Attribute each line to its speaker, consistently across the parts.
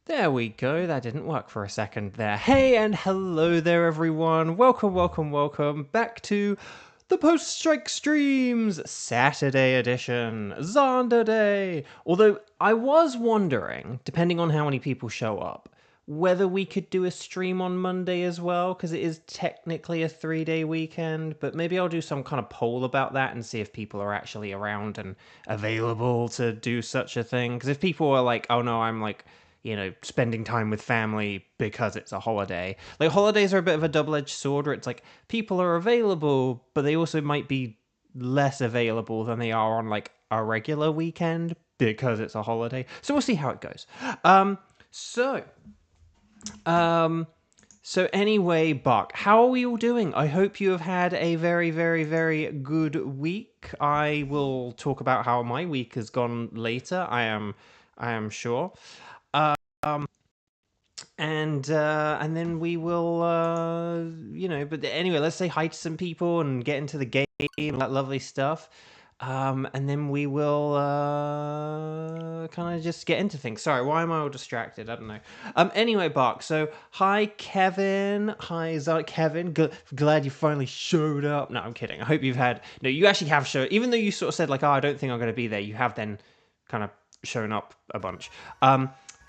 Speaker 1: There we go. That didn't work for a second there. Hey and hello there, everyone. Welcome back to the Post-Strike Streams Saturday edition, Zonda Day. Although I was wondering, depending on how many people show up, whether we could do a stream on Monday as well, because it is technically a 3-day weekend, but maybe I'll do some kind of poll about that and see if people are actually around and available to do such a thing. Because if people are like, oh no, I'm like, spending time with family because it's a holiday. Like, holidays are a bit of a double-edged sword where it's like, people are available, but they also might be less available than they are on, like, a regular weekend because it's a holiday. So we'll see how it goes. So anyway, Buck, how are we all doing? I hope you have had a very, very, very good week. I will talk about how my week has gone later, I am sure. And then we will, but anyway, let's say hi to some people and get into the game and that lovely stuff. And then we will kind of just get into things. Sorry, why am I all distracted? I don't know. Anyway, Bark, so hi, Kevin. Hi, Kevin. Glad you finally showed up. No, I'm kidding. I hope you've had... No, you actually have showed... Even though you sort of said, like, oh, I don't think I'm going to be there, you have then kind of shown up a bunch.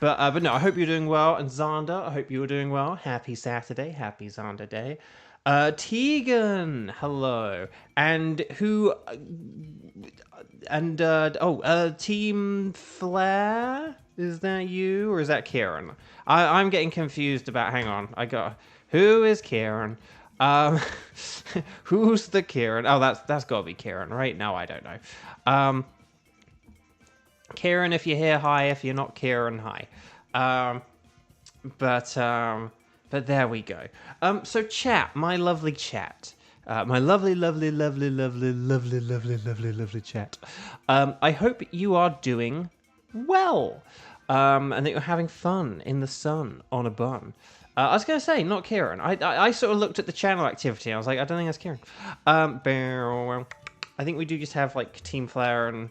Speaker 1: But no, I hope you're doing well. And Zonda, I hope you're doing well. Happy Saturday. Happy Zonda Day. Tegan, hello. And Team Flair? Is that you? Or is that Kieran? I'm getting confused about, hang on. Who is Kieran? Who's the Kieran? Oh, that's gotta be Kieran, right? No, I don't know. Kieran, if you're here, hi. If you're not Kieran, hi. But there we go. So chat, my lovely chat. My lovely chat. I hope you are doing well. And that you're having fun in the sun on a bun. I was going to say, not Kieran. I sort of looked at the channel activity. I was like, I don't think that's Kieran. I think we do just have, like, Team Flare and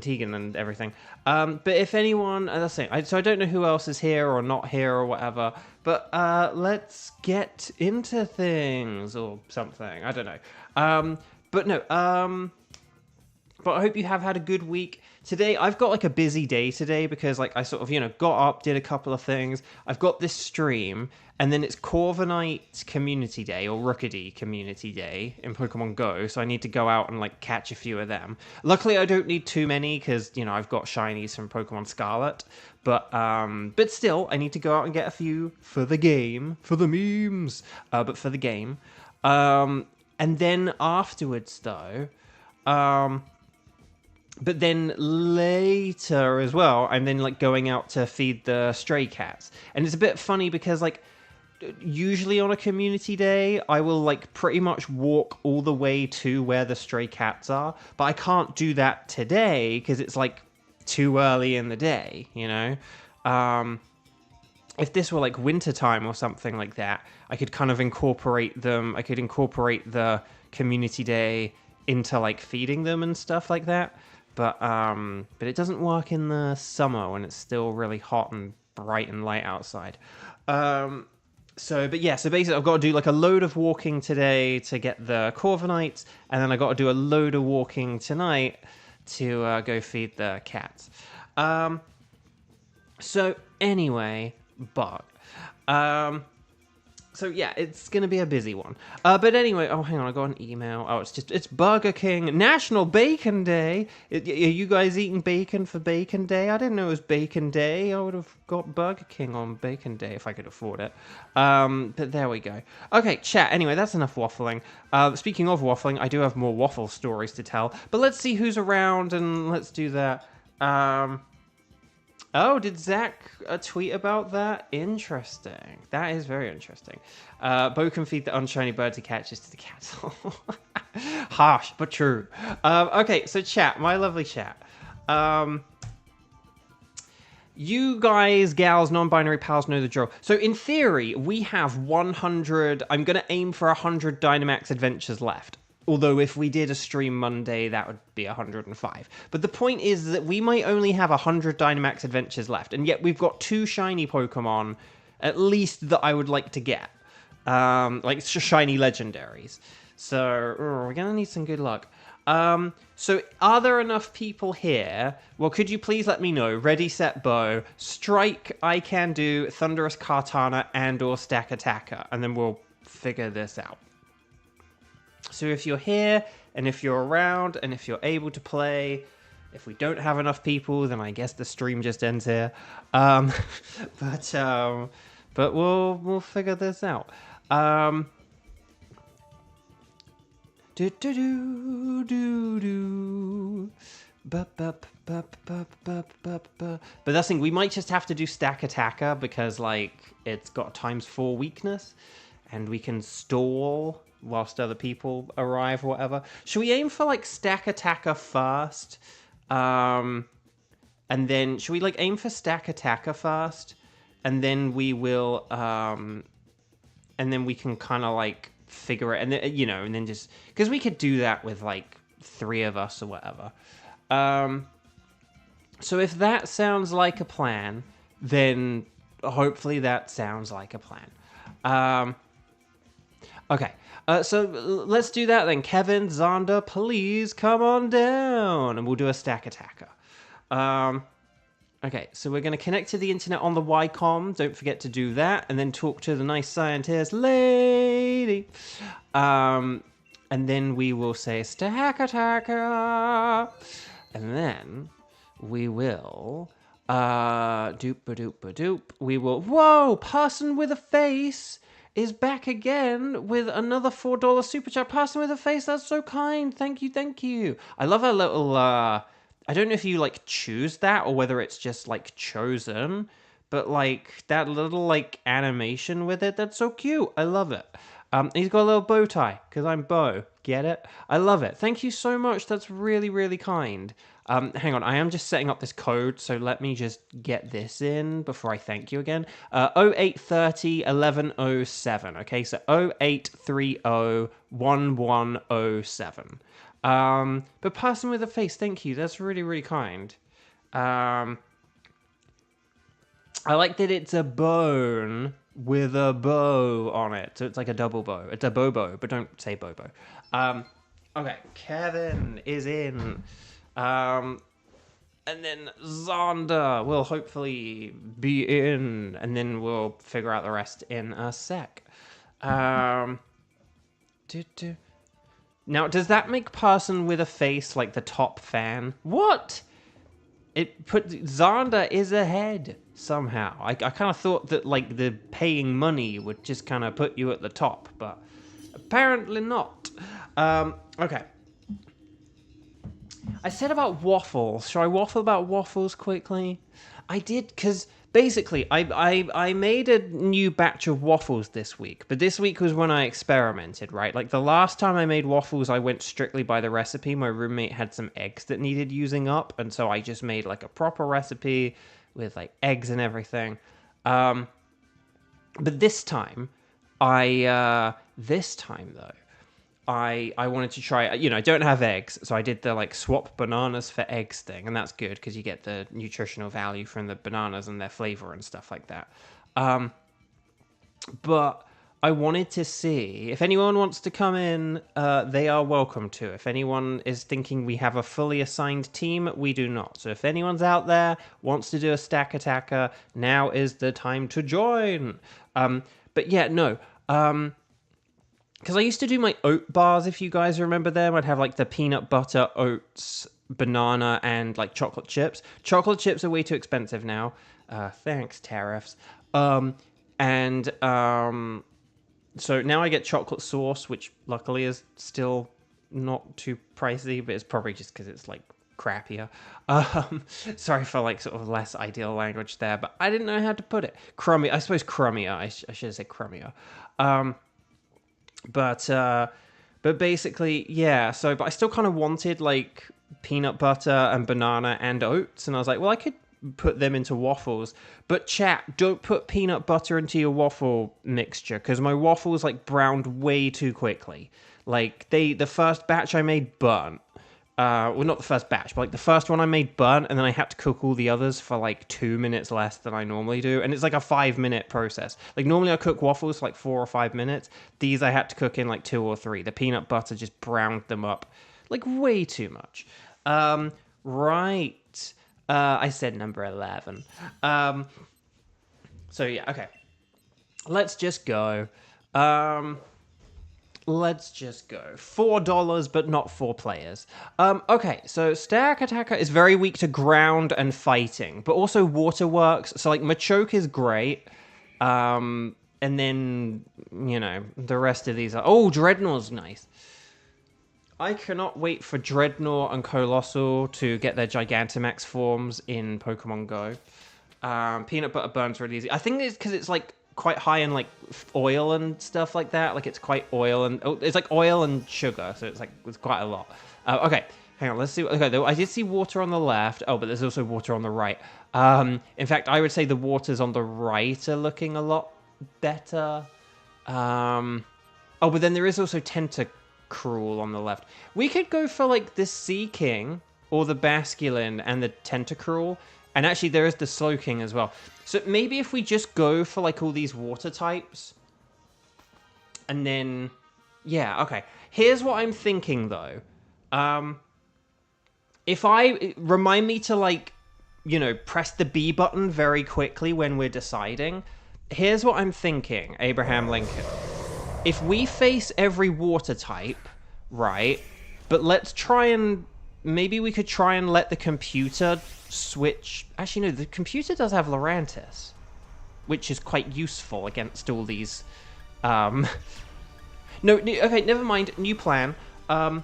Speaker 1: Tegan and everything. But if anyone... That's the thing. So I don't know who else is here or not here or whatever. But let's get into things or something. I don't know. But I hope you have had a good week. Today, I've got, like, a busy day today because, like, I sort of, got up, did a couple of things. I've got this stream, and then it's Corviknight Community Day, or Rookedy Community Day in Pokemon Go, so I need to go out and, like, catch a few of them. Luckily, I don't need too many because, I've got shinies from Pokemon Scarlet. But still, I need to go out and get a few for the game, for the memes, but for the game. And then afterwards, though... But then later as well, I'm then, like, going out to feed the stray cats. And it's a bit funny because, like, usually on a community day, I will, like, pretty much walk all the way to where the stray cats are. But I can't do that today because it's, like, too early in the day, If this were, like, wintertime or something like that, I could kind of incorporate them. I could incorporate the community day into, like, feeding them and stuff like that. But it doesn't work in the summer when it's still really hot and bright and light outside. So basically I've got to do, like, a load of walking today to get the Corviknights, and then I got to do a load of walking tonight to go feed the cats. So anyway, so yeah, it's going to be a busy one. But anyway, oh, hang on, I got an email. Oh, it's Burger King National Bacon Day. Are you guys eating bacon for Bacon Day? I didn't know it was Bacon Day. I would have got Burger King on Bacon Day if I could afford it. But there we go. Okay, chat. Anyway, that's enough waffling. Speaking of waffling, I do have more waffle stories to tell. But let's see who's around and let's do that. Oh, did Zach tweet about that? Interesting. That is very interesting. Bo can feed the unshiny birds he catches to the cats. Harsh, but true. Okay, so chat, my lovely chat. You guys, gals, non-binary pals know the drill. So in theory, we have 100... I'm going to aim for 100 Dynamax Adventures left. Although if we did a stream Monday, that would be 105. But the point is that we might only have 100 Dynamax Adventures left, and yet we've got 2 shiny Pokemon, at least, that I would like to get. Like shiny legendaries. So we're gonna need some good luck. So are there enough people here? Well, could you please let me know? Ready, set, bow. Strike, I can do, Thunderous Kartana, and or Stack Attacker. And then we'll figure this out. So if you're here, and if you're around, and if you're able to play, if we don't have enough people, then I guess the stream just ends here. But we'll figure this out. Do do do do do. But that's the thing, we might just have to do Stack Attacker because like it's got a ×4 weakness, and we can stall whilst other people arrive or whatever. Should we aim for like Stack Attacker first? And then should we like aim for Stack Attacker first? And then we will and then we can kind of like figure it, and then, you know, and then just because we could do that with like 3 of us or whatever. So if that sounds like a plan, then hopefully that sounds like a plan. Okay, so let's do that then. Kevin, Zonda, please come on down, and we'll do a Stack Attacker. Okay, so we're going to connect to the internet on the Wycom. Don't forget to do that, and then talk to the nice scientist lady. And then we will say Stack Attacker, and then we will doop-a-doop-a-doop. We will. Whoa! Person with a face is back again with another $4 super chat. Person with a face, that's so kind. Thank you, thank you. I love our little. I don't know if you like choose that or whether it's just like chosen, but like that little like animation with it, that's so cute. I love it. He's got a little bow tie because I'm Bo. Get it? I love it. Thank you so much. That's really, really kind. Hang on, I am just setting up this code, so let me just get this in before I thank you again. 0830 1107. Okay, so 0830 1107. But person with a face, thank you. That's really, really kind. I like that it's a bone with a bow on it. So it's like a double bow. It's a bobo, but don't say bobo. Okay, Kevin is in. And then Zonda will hopefully be in, and then we'll figure out the rest in a sec. Now, does that make person with a face like the top fan? What? It put Zonda is ahead somehow. I kind of thought that like the paying money would just kind of put you at the top, but apparently not. Okay. I said about waffles. Shall I waffle about waffles quickly? I did, because basically I made a new batch of waffles this week, but this week was when I experimented, right? Like the last time I made waffles, I went strictly by the recipe. My roommate had some eggs that needed using up, and so I just made like a proper recipe with like eggs and everything. But this time, I wanted to try, you know, I don't have eggs, so I did the like swap bananas for eggs thing, and that's good because you get the nutritional value from the bananas and their flavor and stuff like that. But I wanted to see if anyone wants to come in, they are welcome to. If anyone is thinking we have a fully assigned team, we do not. So if anyone's out there, wants to do a Stack Attacker, now is the time to join. But yeah, no. Because I used to do my oat bars, if you guys remember them. I'd have like the peanut butter, oats, banana, and like chocolate chips. Chocolate chips are way too expensive now. Thanks, tariffs. So now I get chocolate sauce, which luckily is still not too pricey, but it's probably just because it's like crappier. Sorry for like sort of less ideal language there, but I didn't know how to put it. Crummy, I suppose crummier. I should have said crummier. But basically, yeah, but I still kind of wanted, like, peanut butter and banana and oats, and I was like, well, I could put them into waffles. But chat, don't put peanut butter into your waffle mixture, because my waffles like browned way too quickly. Like the first batch I made burnt. Well, not the first batch, but like the first one I made burnt, and then I had to cook all the others for like 2 minutes less than I normally do. And it's like a 5-minute process. Like normally I cook waffles for like 4 or 5 minutes. These I had to cook in like 2 or 3. The peanut butter just browned them up like way too much. Right. I said number 11. So yeah, okay. Let's just go. Let's just go. $4, but not 4 players. Okay, so Stack Attacker is very weak to ground and fighting, but also water works. So, like, Machoke is great. And then, you know, the rest of these are... Oh, Dreadnought's nice. I cannot wait for Dreadnought and Colossal to get their Gigantamax forms in Pokemon Go. Peanut butter burns really easy. I think it's because it's, like, quite high in like oil and stuff like that. Like it's quite oil and it's like oil and sugar, so it's quite a lot. Okay, hang on. Let's see. Okay, I did see water on the left. Oh, but there's also water on the right. In fact, I would say the waters on the right are looking a lot better. Oh, but then there is also Tentacruel on the left. We could go for like the Sea King or the Basculin and the Tentacruel. And actually, there is the Slowking as well. So maybe if we just go for like all these water types. And then, yeah, okay. Here's what I'm thinking though. If I, remind me to like, you know, press the B button very quickly when we're deciding. Here's what I'm thinking, Abraham Lincoln. If we face every water type, right? But let's try and, maybe we could try and let the computer switch. Actually, no, the computer does have Lurantis, which is quite useful against all these. No, okay, never mind. New plan. I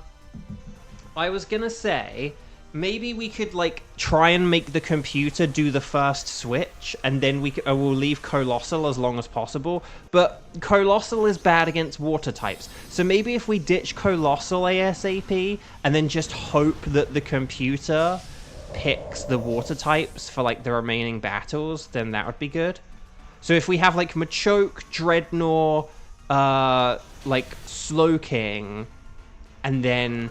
Speaker 1: was gonna say maybe we could like try and make the computer do the first switch, and then we'll leave Colossal as long as possible. But Colossal is bad against water types, so maybe if we ditch Colossal ASAP and then just hope that the computer picks the water types for like the remaining battles, then that would be good. So if we have like Machoke, Dreadnought, like Slowking, and then,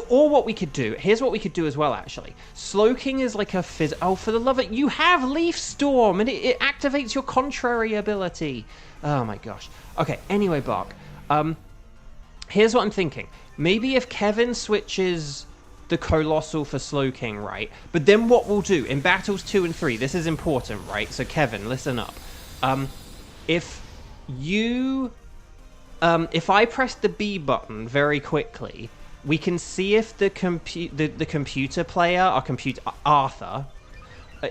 Speaker 1: or what we could do, here's what we could do as well, actually. Slowking is like a oh, for the love of it, you have Leaf Storm, and it activates your contrary ability. Oh my gosh. Okay, anyway, Bark. Here's what I'm thinking. Maybe if Kevin switches the Colossal for Slowking, right? But then what we'll do, in battles 2 and 3, this is important, right? So Kevin, listen up. If you... if I press the B button very quickly, we can see if the computer player, our computer, Arthur,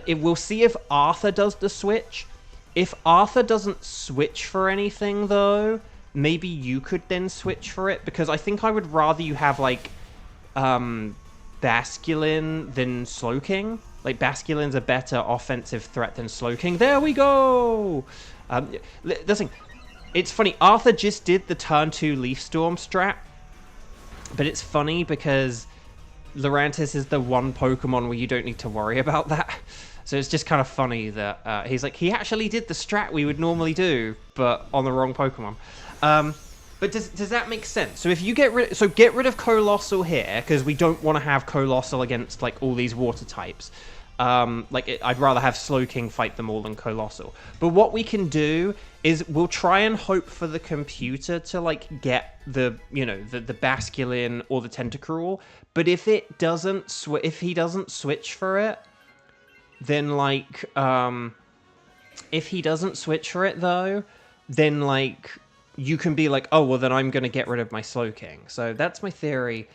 Speaker 1: it will see if Arthur does the switch. If Arthur doesn't switch for anything, though, maybe you could then switch for it, because I think I would rather you have, like, Basculin than Slowking. Like, Basculin's a better offensive threat than Slowking. There we go! Listen, it's funny, Arthur just did the turn 2 Leaf Storm strat, but it's funny because Lurantis is the one Pokemon where you don't need to worry about that. So it's just kind of funny that he's like, he actually did the strat we would normally do, but on the wrong Pokemon. But does that make sense? So if you get rid of Colossal here, because we don't want to have Colossal against like all these water types. I'd rather have Slowking fight them all than Colossal. But what we can do is we'll try and hope for the computer to like get the Basculin or the Tentacruel. But if it doesn't if he doesn't switch for it, then like if he doesn't switch for it though, then like you can be like, oh well, then I'm gonna get rid of my Slowking. So that's my theory.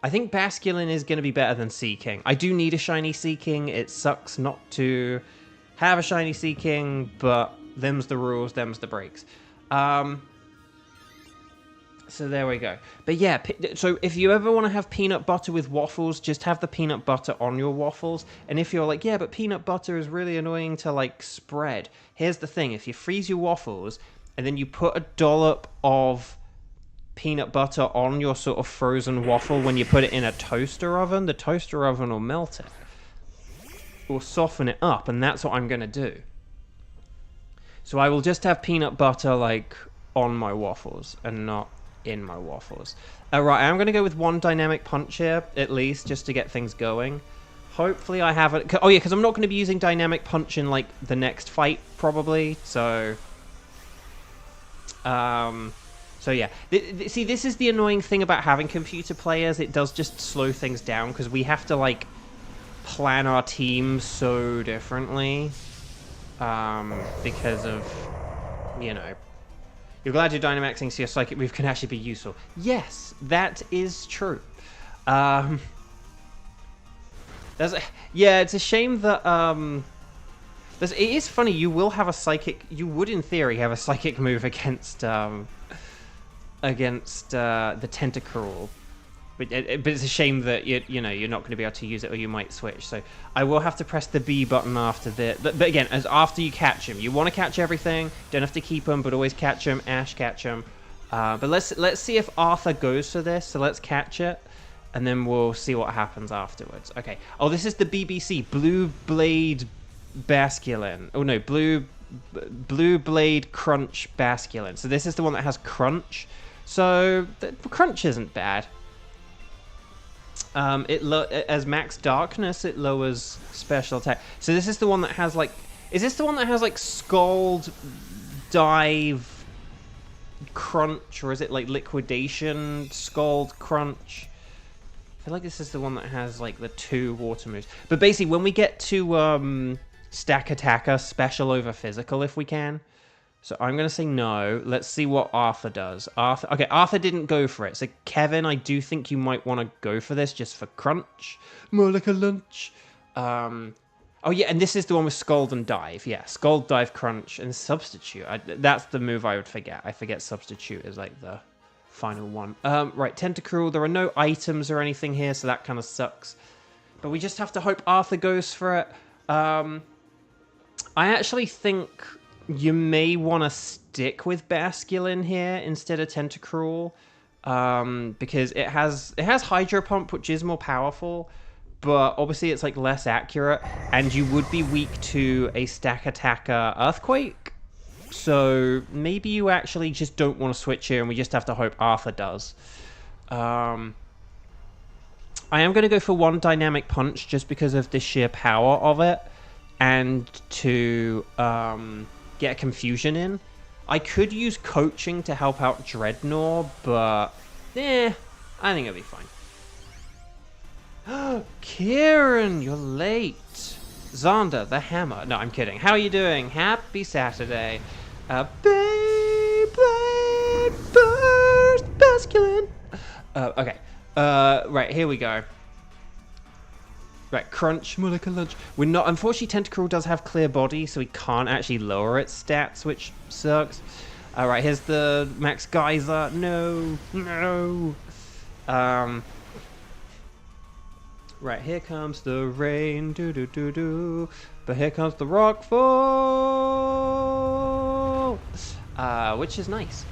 Speaker 1: I think Basculin is going to be better than Sea King. I do need a shiny Sea King. It sucks not to have a shiny Sea King, but them's the rules, them's the breaks. So there we go. But yeah, so if you ever want to have peanut butter with waffles, just have the peanut butter on your waffles. And if you're like, yeah, but peanut butter is really annoying to like spread. Here's the thing. If you freeze your waffles and then you put a dollop of peanut butter on your sort of frozen waffle when you put it in a toaster oven, the toaster oven will melt it. or soften it up, and that's what I'm going to do. So I will just have peanut butter, like, on my waffles, and not in my waffles. Right, I'm going to go with one dynamic punch here, at least, just to get things going. Hopefully I have it... Oh, yeah, because I'm not going to be using dynamic punch in, like, the next fight, probably, so... So yeah, see, this is the annoying thing about having computer players. It does just slow things down, because we have to, like, plan our teams so differently. Because of, you know... You're glad you're Dynamaxing so your Psychic move can actually be useful. Yes, that is true. Yeah, it's a shame that, it is funny, you will have a Psychic... You would, in theory, have a Psychic move against, the Tentacruel. But it's a shame that, you know, you're not going to be able to use it, or you might switch. So I will have to press the B button after this. But again, as after you catch him. You want to catch everything. Don't have to keep them, but always catch them. Ash, catch them. But let's see if Arthur goes for this. So let's catch it, and then we'll see what happens afterwards. Okay. Oh, this is the BBC. Blue Blade Basculin. Oh, no. Blue Blade Crunch Basculin. So this is the one that has Crunch. So Crunch isn't bad. As max darkness, it lowers special attack. So this is the one that has, like... Is this the one that has, like, Scald, Dive, Crunch? Or is it, like, Liquidation, Scald, Crunch? I feel like this is the one that has, like, the 2 water moves. But basically, when we get to, Stack Attacker, special over physical if we can. So I'm going to say no. Let's see what Arthur does. Okay, Arthur didn't go for it. So Kevin, I do think you might want to go for this just for Crunch. More like a lunch. Oh yeah, and this is the one with Scald and Dive. Yeah, Scald, Dive, Crunch, and Substitute. That's the move I would forget. I forget Substitute is like the final one. Right, Tentacruel. There are no items or anything here, so that kind of sucks. But we just have to hope Arthur goes for it. I actually think... You may want to stick with Basculin here instead of Tentacruel, because it has Hydro Pump, which is more powerful, but obviously it's like less accurate, and you would be weak to a Stack Attacker Earthquake. So maybe you actually just don't want to switch here, and we just have to hope Arthur does. I am going to go for one Dynamic Punch just because of the sheer power of it, and to get a Confusion in. I could use Coaching to help out Dreadnought, but I think it'll be fine. Kieran, you're late. Xander, the hammer. No, I'm kidding. How are you doing? Happy Saturday. Beyblade Burst Basculin. Okay. Right, here we go. Right, Crunch, more like a lunch. We're not... Unfortunately, Tentacruel does have Clear Body, so we can't actually lower its stats, which sucks. Alright, here's the Max Geyser. No. Right, here comes the rain. Do-do-do-do. But here comes the rockfall. Which is nice.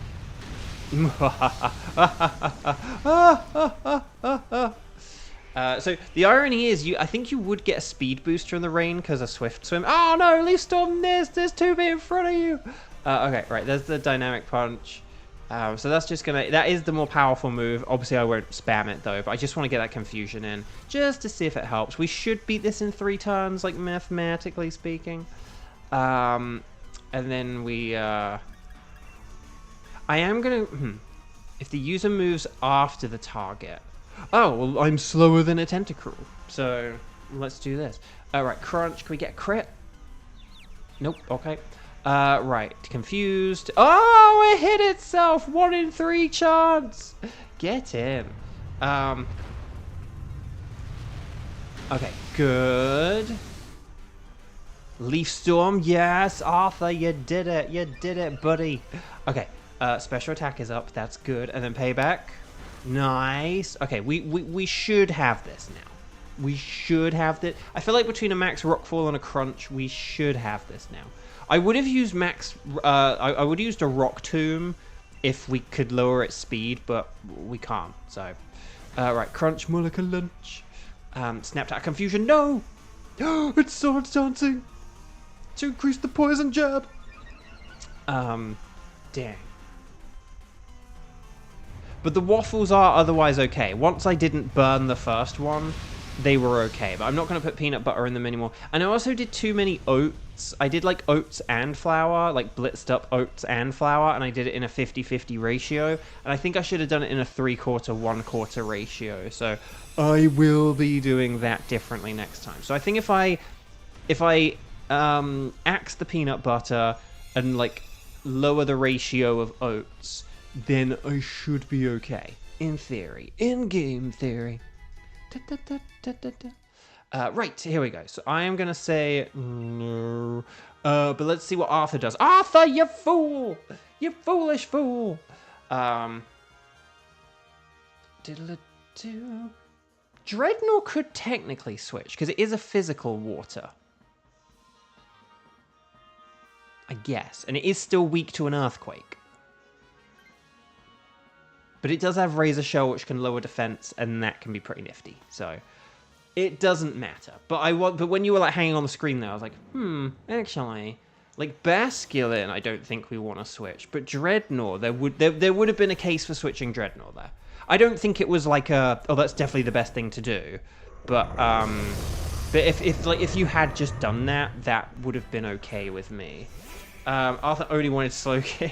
Speaker 1: So the irony is, I think you would get a speed booster in the rain because of Swift Swim. Oh no, Leaf Storm, there's 2 in front of you. Okay, right, there's the Dynamic Punch. So that's just gonna, that is the more powerful move. Obviously I won't spam it though, but I just want to get that Confusion in just to see if it helps. We should beat this in 3 turns, like mathematically speaking. And then we, I am gonna, if the user moves after the target. Oh, well, I'm slower than a Tentacruel, so let's do this. Alright, Crunch, can we get a crit? Nope, okay. Right, Confused. Oh, it hit itself! 1 in 3 chance! Get in. Okay, good. Leaf Storm, yes, Arthur, you did it, buddy. Okay, special attack is up, that's good, and then payback. Nice. Okay, we should have this now. We should have this. I feel like between a Max Rockfall and a Crunch, we should have this now. I would have used Max... I would have used a Rock Tomb if we could lower its speed, but we can't, so... right, Crunch, more like a lunch. Snap Attack Confusion, no! It's sword dancing to increase the poison jab. Dang. But the waffles are otherwise okay. Once I didn't burn the first one, they were okay. But I'm not going to put peanut butter in them anymore. And I also did too many oats. I did like oats and flour, like blitzed up oats and flour, and I did it in a 50-50 ratio. And I think I should have done it in a 3/4, 1/4 ratio. So I will be doing that differently next time. So I think if I axe the peanut butter and like lower the ratio of oats, then I should be okay. In theory. In game theory. Right, here we go. So I am going to say no. But let's see what Arthur does. Arthur, you fool! You foolish fool! Dreadnought could technically switch, because it is a physical water. I guess. And it is still weak to an earthquake. But it does have Razor Shell, which can lower defense, and that can be pretty nifty. So it doesn't matter. But when you were like hanging on the screen there, I was like, actually, like Basculin, I don't think we want to switch. But Dreadnought, there would have been a case for switching Dreadnought there. I don't think it was like that's definitely the best thing to do. But if you had just done that, that would have been okay with me. Arthur only wanted Slow King.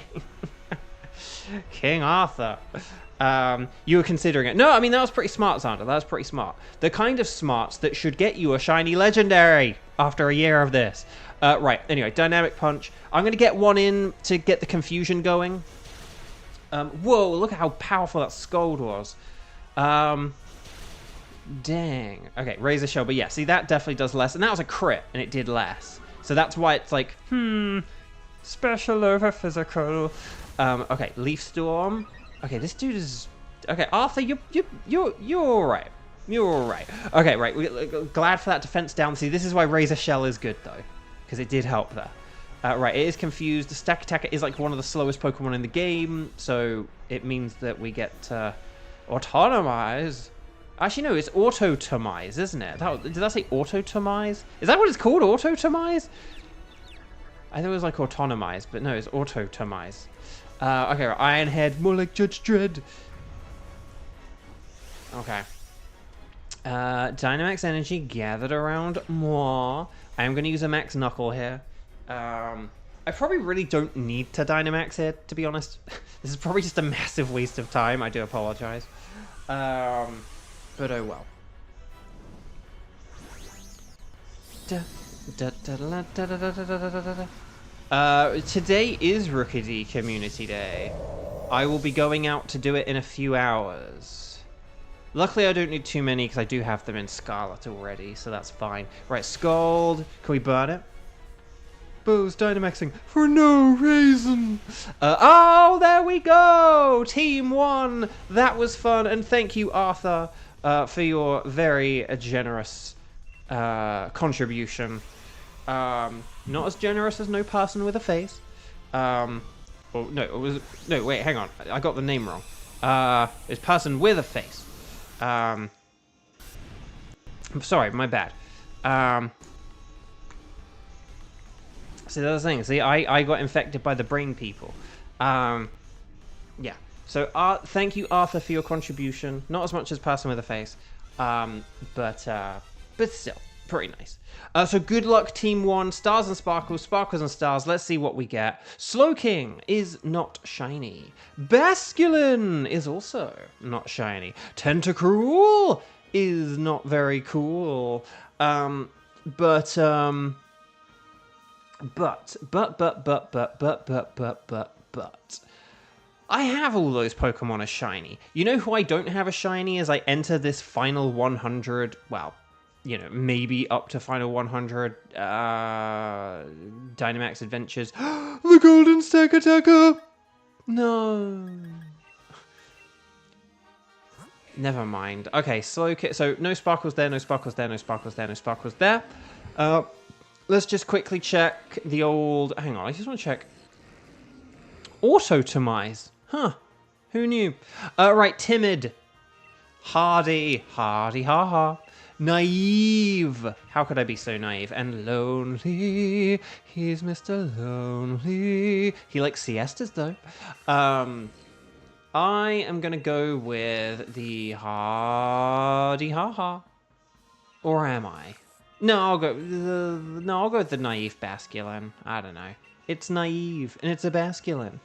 Speaker 1: King Arthur. You were considering it. No, I mean, that was pretty smart, Xander. That was pretty smart. The kind of smarts that should get you a shiny legendary after a year of this. Right, anyway, Dynamic Punch. I'm going to get one in to get the confusion going. Whoa, look at how powerful that Scold was. Dang. Okay, Razor Shell. But yeah, see, that definitely does less. And that was a crit, and it did less. So that's why it's like, special over physical. Okay, Leaf Storm. Okay, this dude is... Okay, Arthur, you're all right. You're all right. Okay, right. We're glad for that defense down. See, this is why Razor Shell is good, though, because it did help there. Right, it is confused. The Stack Attacker is like one of the slowest Pokemon in the game, so it means that we get Autotomize. Actually, no, it's Autotomize, isn't it? Did I say Autotomize? Is that what it's called, Autotomize? I thought it was like Autonomize, but no, it's Autotomize. Okay, right, Ironhead, more like Judge Dredd. Okay. Dynamax Energy gathered around more. I am going to use a Max Knuckle here. I probably really don't need to Dynamax here, to be honest. This is probably just a massive waste of time. I do apologize. But oh well. Today is Rookidee Community Day. I will be going out to do it in a few hours. Luckily, I don't need too many because I do have them in Scarlet already, so that's fine. Right, Scald. Can we burn it? Bo's Dynamaxing for no reason. Oh, there we go. Team 1. That was fun. And thank you, Arthur, for your very generous contribution. Not as generous as No Person with a Face. Well, no, it was... No, wait, hang on. I got the name wrong. It's Person with a Face. I'm sorry, my bad. See, that's the thing. See, I got infected by the brain people. Yeah. So, thank you, Arthur, for your contribution. Not as much as Person with a Face. But still, pretty nice. So, good luck, Team 1. Stars and Sparkles, Sparkles and Stars. Let's see what we get. Slowking is not shiny. Basculin is also not shiny. Tentacruel is not very cool. But I have all those Pokemon as shiny. You know who I don't have a shiny as I enter this final 100, well, you know, maybe up to final 100 Dynamax Adventures. The Golden Stack Attacker! No. Never mind. Okay, so no Sparkles there, no Sparkles there, no Sparkles there, no Sparkles there. Let's just quickly check the old... Hang on, I just want to check. Autotomize. Huh. Who knew? Right, Timid. Hardy, ha ha. Naive. How could I be so naive? And lonely. He's Mr. Lonely. He likes siestas, though. I am going to go with the hardy ha-ha. Or am I? No, I'll go with the naive basculin. I don't know. It's naive, and it's a basculin.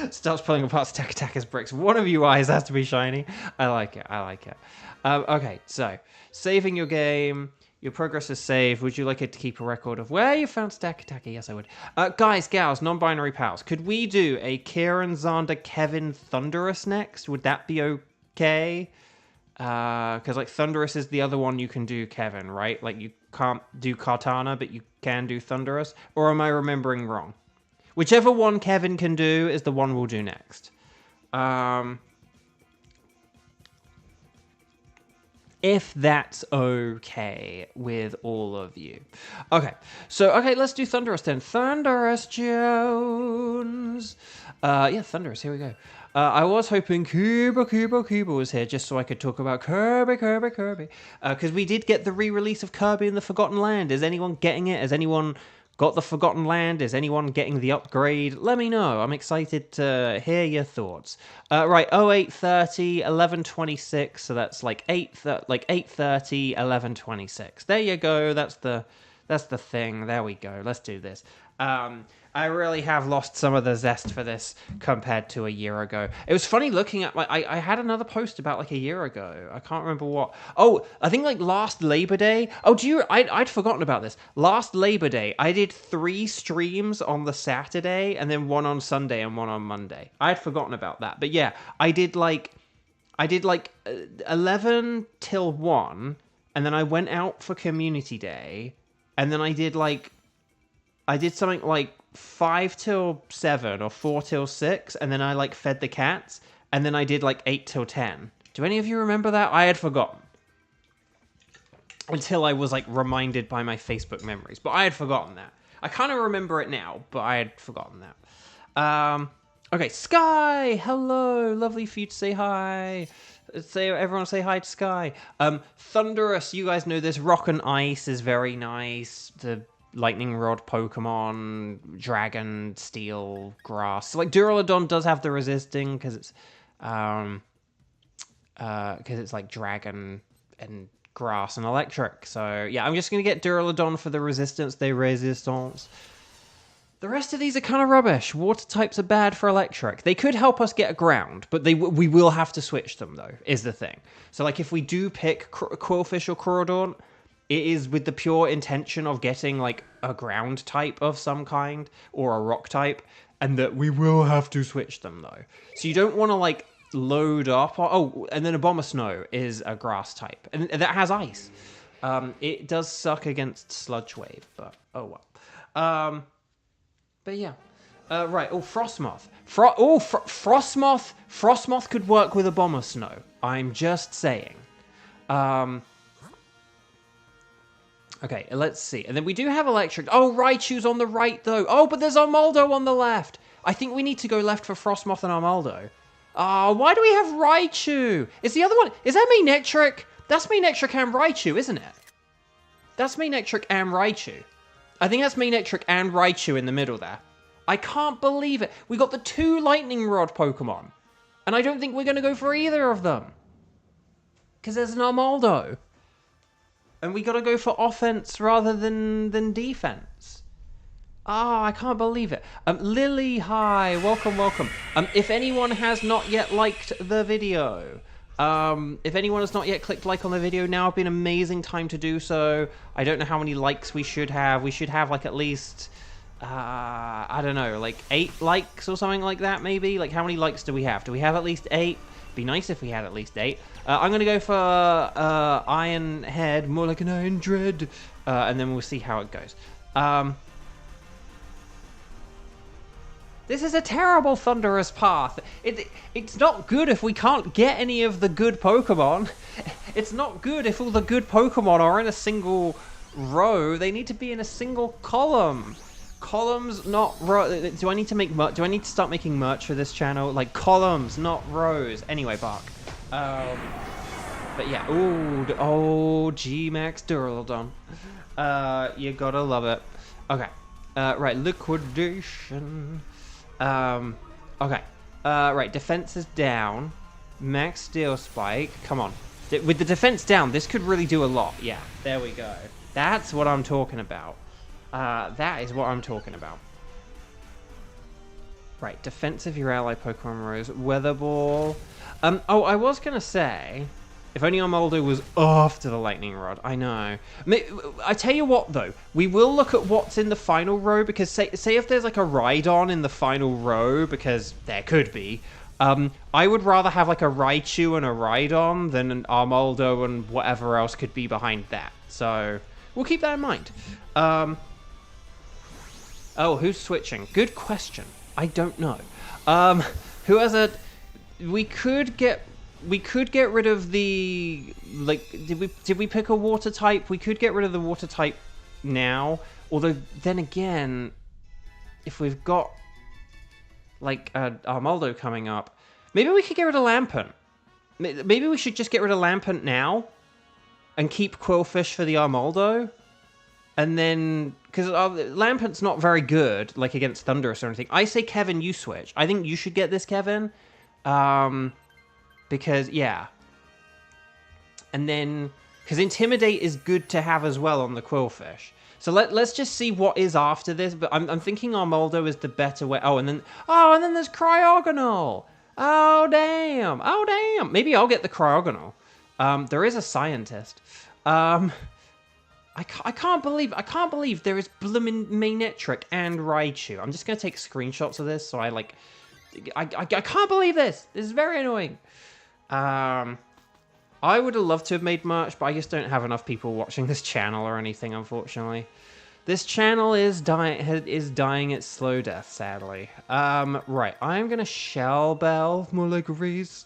Speaker 1: Starts pulling apart Stack Attacker's bricks. One of you eyes has to be shiny. I like it. Okay, so saving your game. Your progress is saved. Would you like it to keep a record of where you found Stack Attacker? Yes, I would. Guys, gals, non-binary pals, could we do a Kieran, Zander, Kevin, Thunderous next? Would that be okay? Because, like, Thunderous is the other one you can do, Kevin, right? Like, you can't do Kartana, but you can do Thunderous? Or am I remembering wrong? Whichever one Kevin can do is the one we'll do next. If that's okay with all of you. Okay, let's do Thunderous then. Thunderous Jones. Yeah, Thunderous, here we go. I was hoping Kirby was here just so I could talk about Kirby. Because we did get the re-release of Kirby in the Forgotten Land. Is anyone getting it? Has anyone got the Forgotten Land? Is anyone getting the upgrade? Let me know. I'm excited to hear your thoughts. Right, 0830, 1126. So that's like 830, 1126. There you go. That's the thing. There we go. Let's do this. I really have lost some of the zest for this compared to a year ago. It was funny looking at I had another post about like a year ago. I can't remember what. Oh, I think like last Labor Day. Oh, I'd forgotten about this. Last Labor Day, I did 3 streams on the Saturday and then 1 on Sunday and 1 on Monday. I'd forgotten about that. But yeah, I did like 11 till 1 and then I went out for Community Day and then I did something like 5 till 7 or 4 till 6, and then I like fed the cats, and then I did like 8 till 10. Do any of you remember that? I had forgotten. Until I was like reminded by my Facebook memories, but I had forgotten that. I kind of remember it now, but I had forgotten that. Okay, Sky! Hello! Lovely for you to say hi. Everyone say hi to Sky. Thunderous, you guys know this. Rock and Ice is very nice. The Lightning Rod Pokemon, Dragon, Steel, Grass. So, like, Duraludon does have the resisting because it's like Dragon and Grass and Electric. So yeah, I'm just gonna get Duraludon for the resistance. The rest of these are kind of rubbish. Water types are bad for Electric. They could help us get a ground, but we will have to switch them though. Is the thing. So like if we do pick Quillfish or Crawdaunt, it is with the pure intention of getting, like, a ground type of some kind, or a rock type, and that we will have to switch them, though. So you don't want to, like, load up... Oh, and then a Bomber Snow is a grass type, and that has ice. It does suck against Sludge Wave, but oh well. But yeah. Right, Frostmoth. Frostmoth could work with a Bomber Snow. I'm just saying. Okay, let's see. And then we do have Electric. Oh, Raichu's on the right, though. Oh, but there's Armaldo on the left. I think we need to go left for Frostmoth and Armaldo. Oh, why do we have Raichu? Is the other one... Is that Manectric? That's Manectric and Raichu, isn't it? That's Manectric and Raichu. I think that's Manectric and Raichu in the middle there. I can't believe it. We got the 2 Lightning Rod Pokemon. And I don't think we're going to go for either of them. Because there's an Armaldo. And we got to go for offense rather than defense. Ah, I can't believe it. Lily, hi. Welcome. If anyone has not yet liked the video, if anyone has not yet clicked like on the video, now would be an amazing time to do so. I don't know how many likes we should have. We should have like at least, I don't know, like 8 likes or something like that maybe. Like how many likes do we have? Do we have at least 8? Be nice if we had at least 8. I'm going to go for Iron Head, more like an Iron Dread, and then we'll see how it goes. This is a terrible Thunderous path. It's not good if we can't get any of the good Pokemon. It's not good if all the good Pokemon are in a single row. They need to be in a single column. Columns, not rows. Do I need to make merch? Do I need to start making merch for this channel? Like columns, not rows. Anyway, Bark. But yeah. Ooh, oh, G-Max Duraludon. You gotta love it. Okay. Right, liquidation. Okay. Right, defense is down. Max Steel Spike. Come on. With the defense down, this could really do a lot. Yeah, there we go. That's what I'm talking about. That is what I'm talking about. Right, defense of your ally Pokemon Rose. Weather Ball. Oh, I was gonna say, if only Armaldo was after the Lightning Rod. I know. I tell you what, though. We will look at what's in the final row, because say if there's like a Rhydon in the final row, because there could be. I would rather have like a Raichu and a Rhydon than an Armaldo and whatever else could be behind that. So, we'll keep that in mind. Oh, who's switching? Good question. I don't know. Who has a... We could get rid of the... Like, did we pick a water type? We could get rid of the water type now. Although, then again, if we've got, like, Armaldo coming up, maybe we could get rid of Lampent. Maybe we should just get rid of Lampent now and keep Quillfish for the Armaldo. And then, because Lampent's not very good, like, against Thunderous or anything. I say, Kevin, you switch. I think you should get this, Kevin. Because, yeah. And then, because Intimidate is good to have as well on the Quillfish. So let's just see what is after this. But I'm thinking Armaldo is the better way. Oh, and then there's Cryogonal. Oh, damn. Oh, damn. Maybe I'll get the Cryogonal. There is a Scientist. I can't believe there is bloomin' Manectric and Raichu. I'm just gonna take screenshots of this so I can't believe this. This is very annoying. I would have loved to have made merch, but I just don't have enough people watching this channel or anything, unfortunately. This channel is dying its slow death, sadly. Right, I'm gonna Shell Bell, more like Reese,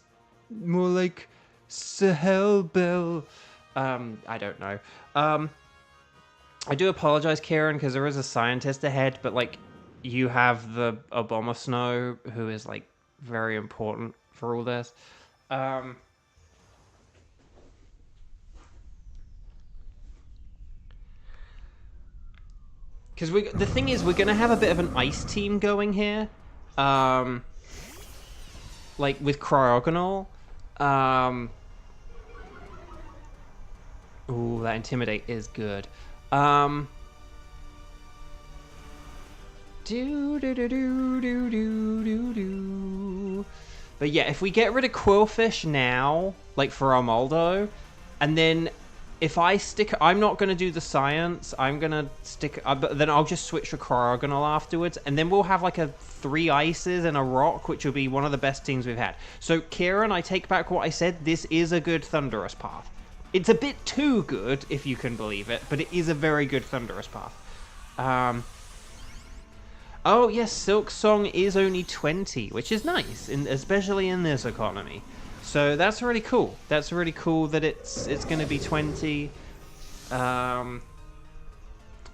Speaker 1: more like Sahel Bell. I don't know. I do apologize, Kieran, because there is a Scientist ahead, but, like, you have the Abomasnow, who is, like, very important for all this. Because the thing is, we're going to have a bit of an ice team going here. Like, with Cryogonal. Ooh, that Intimidate is good. But yeah, if we get rid of Quillfish now, like for Armaldo, and then if I stick, I'm not going to do the science, I'm going to stick, but then I'll just switch to Cryogonal afterwards, and then we'll have like a 3 ices and a rock, which will be one of the best teams we've had. So Kieran, I take back what I said, this is a good Thunderous path. It's a bit too good, if you can believe it, but it is a very good Thunderous path. Oh, yes, Silk Song is only 20, which is nice, especially in this economy. So that's really cool. That's really cool that it's going to be 20. I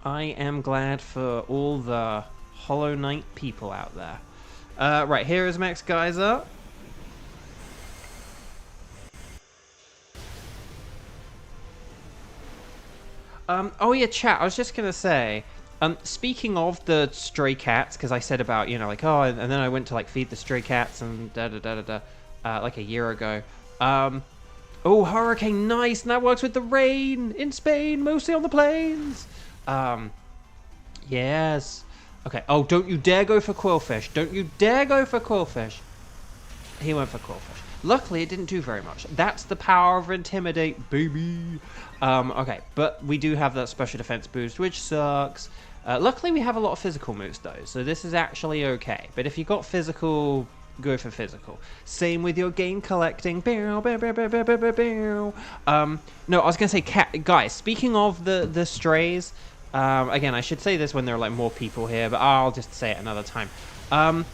Speaker 1: am glad for all the Hollow Knight people out there. Right, here is Max Geyser. Oh yeah, chat, I was just going to say, speaking of the stray cats, because I said about, you know, like, oh, and then I went to, like, feed the stray cats and da-da-da-da-da, like a year ago. Oh, Hurricane, nice, and that works with the rain in Spain, mostly on the plains. Yes. Okay, oh, don't you dare go for Quillfish. Don't you dare go for Quillfish. He went for Quillfish. Luckily, it didn't do very much. That's the power of Intimidate, baby. Okay, but we do have that special defense boost, which sucks. Luckily, we have a lot of physical moves, though, so this is actually okay. But if you got physical, go for physical. Same with your game collecting. No, I was going to say, guys, speaking of the strays, again, I should say this when there are, like, more people here, but I'll just say it another time. A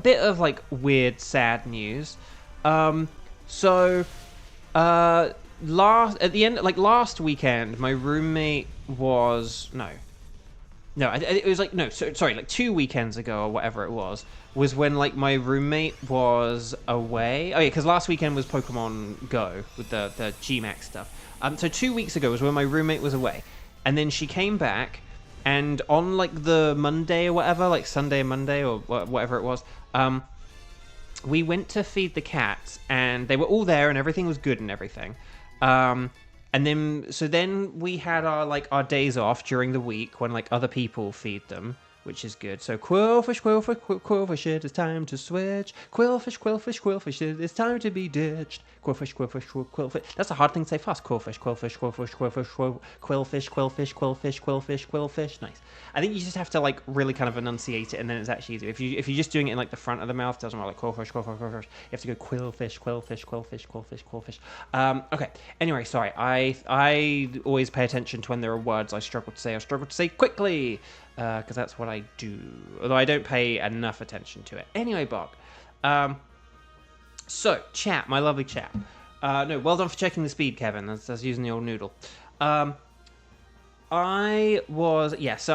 Speaker 1: bit of, like, weird, sad news. Last weekend, my roommate was, no, No, it was like, no, sorry, like 2 weekends ago or whatever it was when like my roommate was away. Oh yeah, because last weekend was Pokemon Go with the Gmax stuff. So 2 weeks ago was when my roommate was away, and then she came back, and on like the Monday or whatever, like Sunday, Monday or whatever it was, we went to feed the cats, and they were all there, and everything was good and everything. And then we had our days off during the week when like other people feed them, which is good. So quillfish, it is time to switch. Quillfish, it is time to be ditched. Quillfish. That's a hard thing to say fast. Quillfish. Nice. I think you just have to like really kind of enunciate it, and then it's actually easier. If you're just doing it in like the front of the mouth, it doesn't matter. Like quillfish. You have to go quillfish. Okay. Anyway, sorry. I always pay attention to when there are words I struggle to say quickly. Because that's what I do. Although I don't pay enough attention to it. Anyway, Bog. So, chat, my lovely chat. No, well done for checking the speed, Kevin. That's using the old noodle. So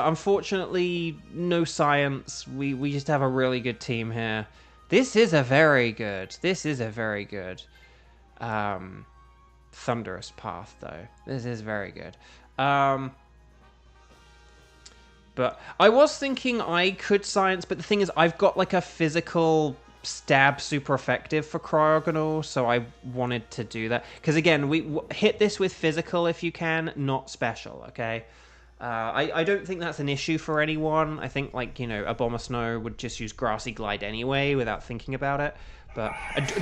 Speaker 1: unfortunately, no science. We just have a really good team here. This is a very good thunderous path, though. This is very good. But I was thinking I could science, but the thing is, I've got like a physical stab super effective for Cryogonal, so I wanted to do that. Because again, we hit this with physical if you can, not special, okay? I don't think that's an issue for anyone. I think, like, you know, Abomasnow would just use Grassy Glide anyway without thinking about it. But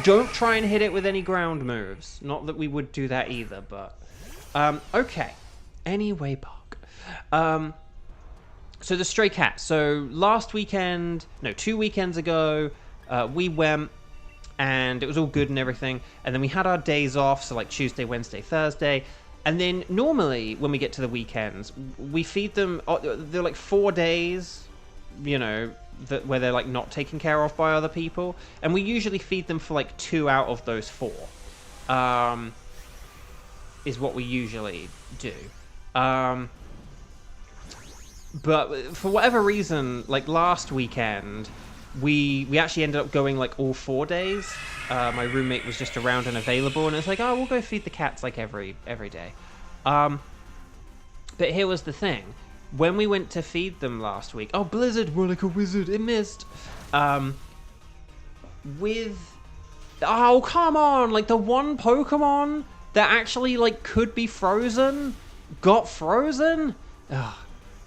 Speaker 1: don't try and hit it with any ground moves. Not that we would do that either, but... okay. Anyway, Park. So the stray cat. So 2 weekends ago, we went, and it was all good and everything. And then we had our days off, so like Tuesday, Wednesday, Thursday. And then normally when we get to the weekends, we feed them. They're like 4 days, you know, where they're like not taken care of by other people, and we usually feed them for like 2 out of those 4. Is what we usually do. But for whatever reason, like last weekend, we actually ended up going like all 4 days. My roommate was just around and available, and it's like, oh, we'll go feed the cats like every day. But here was the thing. When we went to feed them last week... Oh, Blizzard, we're like a wizard, it missed. Oh, come on! Like, the one Pokemon that actually, like, could be frozen got frozen? Ugh.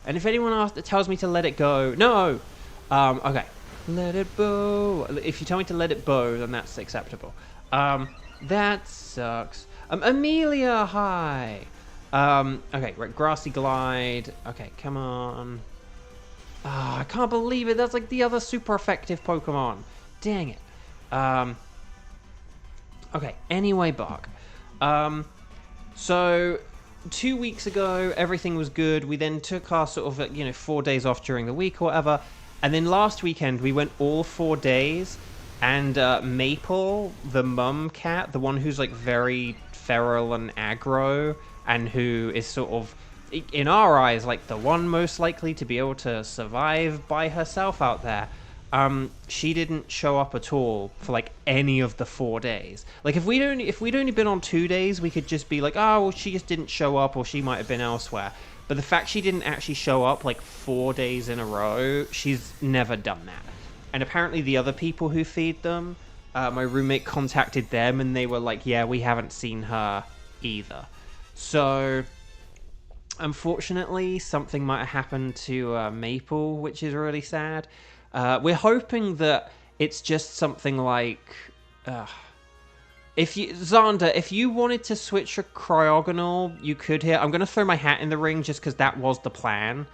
Speaker 1: And if anyone tells me to let it go... No! Okay. Let it bow. If you tell me to let it bow, then that's acceptable. That sucks. Amelia, hi! Okay, right, Grassy Glide. Okay, come on. I can't believe it. That's like the other super effective Pokemon. Dang it. Okay, anyway, Bark. So 2 weeks ago, everything was good. We then took our sort of, 4 days off during the week or whatever. And then last weekend, we went all 4 days. And Maple, the mum cat, the one who's like very feral and aggro, and who is sort of, in our eyes, like the one most likely to be able to survive by herself out there, she didn't show up at all for like any of the 4 days. Like if we'd only been on 2 days, we could just be like, oh, well, she just didn't show up, or she might have been elsewhere. But the fact she didn't actually show up like 4 days in a row, she's never done that. And apparently the other people who feed them, my roommate contacted them, and they were like, yeah, we haven't seen her either. So, unfortunately, something might have happened to Maple, which is really sad. We're hoping that it's just something like... Xander, if you wanted to switch a Cryogonal, you could here. I'm going to throw my hat in the ring just because that was the plan.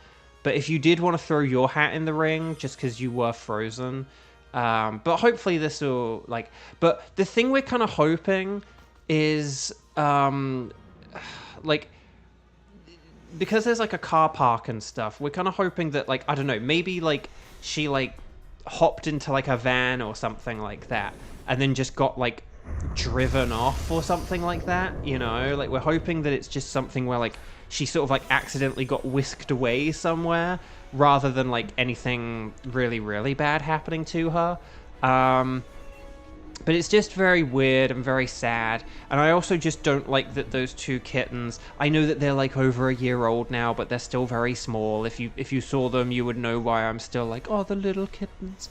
Speaker 1: But if you did want to throw your hat in the ring just because you were frozen... but hopefully this will, like... But the thing we're kind of hoping is... like, because there's like a car park and stuff, we're kind of hoping that, like, I don't know, maybe like she like hopped into like a van or something like that, and then just got like driven off or something like that, you know? Like, we're hoping that it's just something where like she sort of like accidentally got whisked away somewhere, rather than like anything really, really bad happening to her. But it's just very weird and very sad. And I also just don't like that those two kittens, I know that they're like over a year old now, but they're still very small. If you saw them, you would know why I'm still like, oh, the little kittens.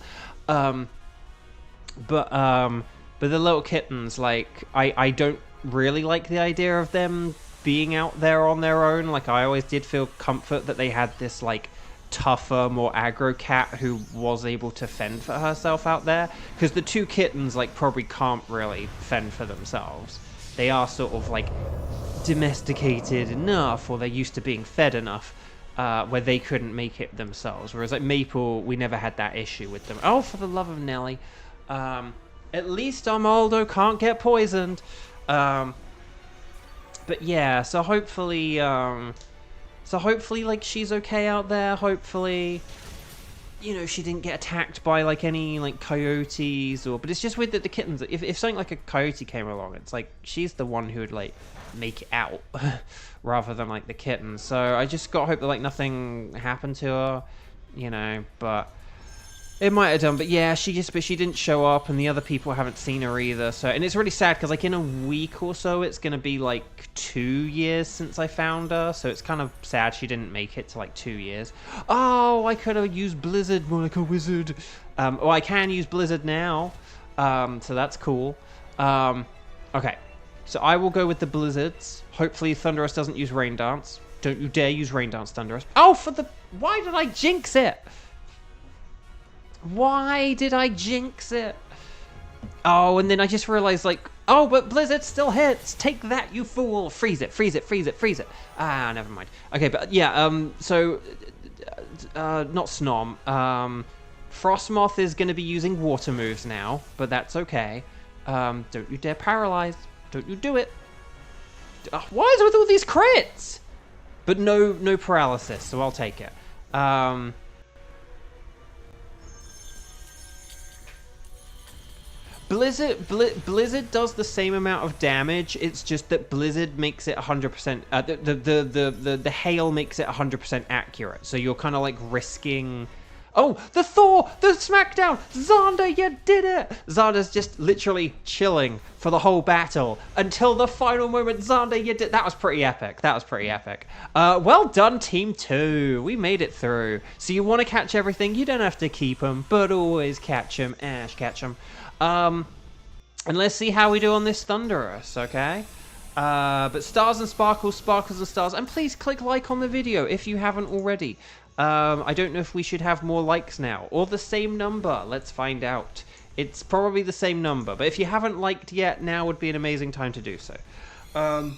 Speaker 1: But the little kittens, like, I don't really like the idea of them being out there on their own. Like, I always did feel comfort that they had this, like, tougher, more aggro cat who was able to fend for herself out there, because the two kittens like probably can't really fend for themselves. They are sort of like domesticated enough, or they're used to being fed enough where they couldn't make it themselves, whereas like Maple, we never had that issue with them. Oh, for the love of Nelly, at least Armaldo can't get poisoned. But yeah, so hopefully like, she's okay out there. Hopefully, you know, she didn't get attacked by, like, any, like, coyotes or... But it's just weird that the kittens... If something like a coyote came along, it's like, she's the one who would, like, make it out rather than, like, the kittens. So I just got hope that, like, nothing happened to her, you know, but... It might have done, but yeah, she didn't show up, and the other people haven't seen her either. So, and it's really sad because, like, in a week or so, it's gonna be like 2 years since I found her. So it's kind of sad she didn't make it to like 2 years. Oh, I could have used Blizzard more like a wizard. Well, I can use Blizzard now, so that's cool. Okay, so I will go with the Blizzards. Hopefully, Thunderous doesn't use Rain Dance. Don't you dare use Rain Dance, Thunderous. Oh, why did I jinx it? Why did I jinx it? Oh, and then I just realized, like, oh, but Blizzard still hits. Take that, you fool. Freeze it, freeze it, freeze it, freeze it. Ah, never mind. Okay, but yeah, not Snom. Frostmoth is going to be using water moves now, but that's okay. Don't you dare paralyze. Don't you do it. Why is it with all these crits? But no paralysis, so I'll take it. Blizzard does the same amount of damage. It's just that Blizzard makes it 100%. The hail makes it 100% accurate. So you're kind of like risking. Oh, the Thor, the Smackdown, Xander, you did it! Xander's just literally chilling for the whole battle until the final moment. Xander, you did. That was pretty epic. That was pretty epic. Well done, Team 2. We made it through. So you want to catch everything? You don't have to keep them, but always catch them. Ash, catch them. And let's see how we do on this Thunderous, okay? But stars and sparkles, sparkles and stars. And please click like on the video if you haven't already. I don't know if we should have more likes now. Or the same number. Let's find out. It's probably the same number. But if you haven't liked yet, now would be an amazing time to do so. But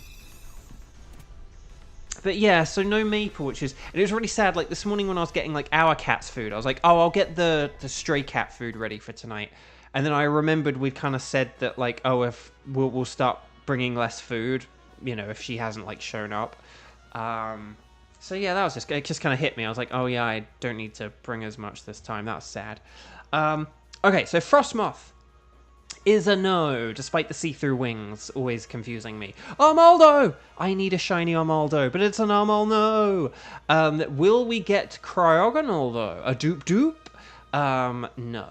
Speaker 1: yeah, so no Maple, which is... And it was really sad. Like, this morning when I was getting, like, our cat's food, I was like, oh, I'll get the stray cat food ready for tonight. And then I remembered we'd kind of said that, like, oh, if we'll start bringing less food, you know, if she hasn't, like, shown up. So yeah, that was it just kind of hit me. I was like, oh yeah, I don't need to bring as much this time. That was sad. Okay, so Frostmoth is a no, despite the see-through wings always confusing me. Armaldo! I need a shiny Armaldo, but it's an Armaldo. Will we get Cryogonal, though? A Doop? No.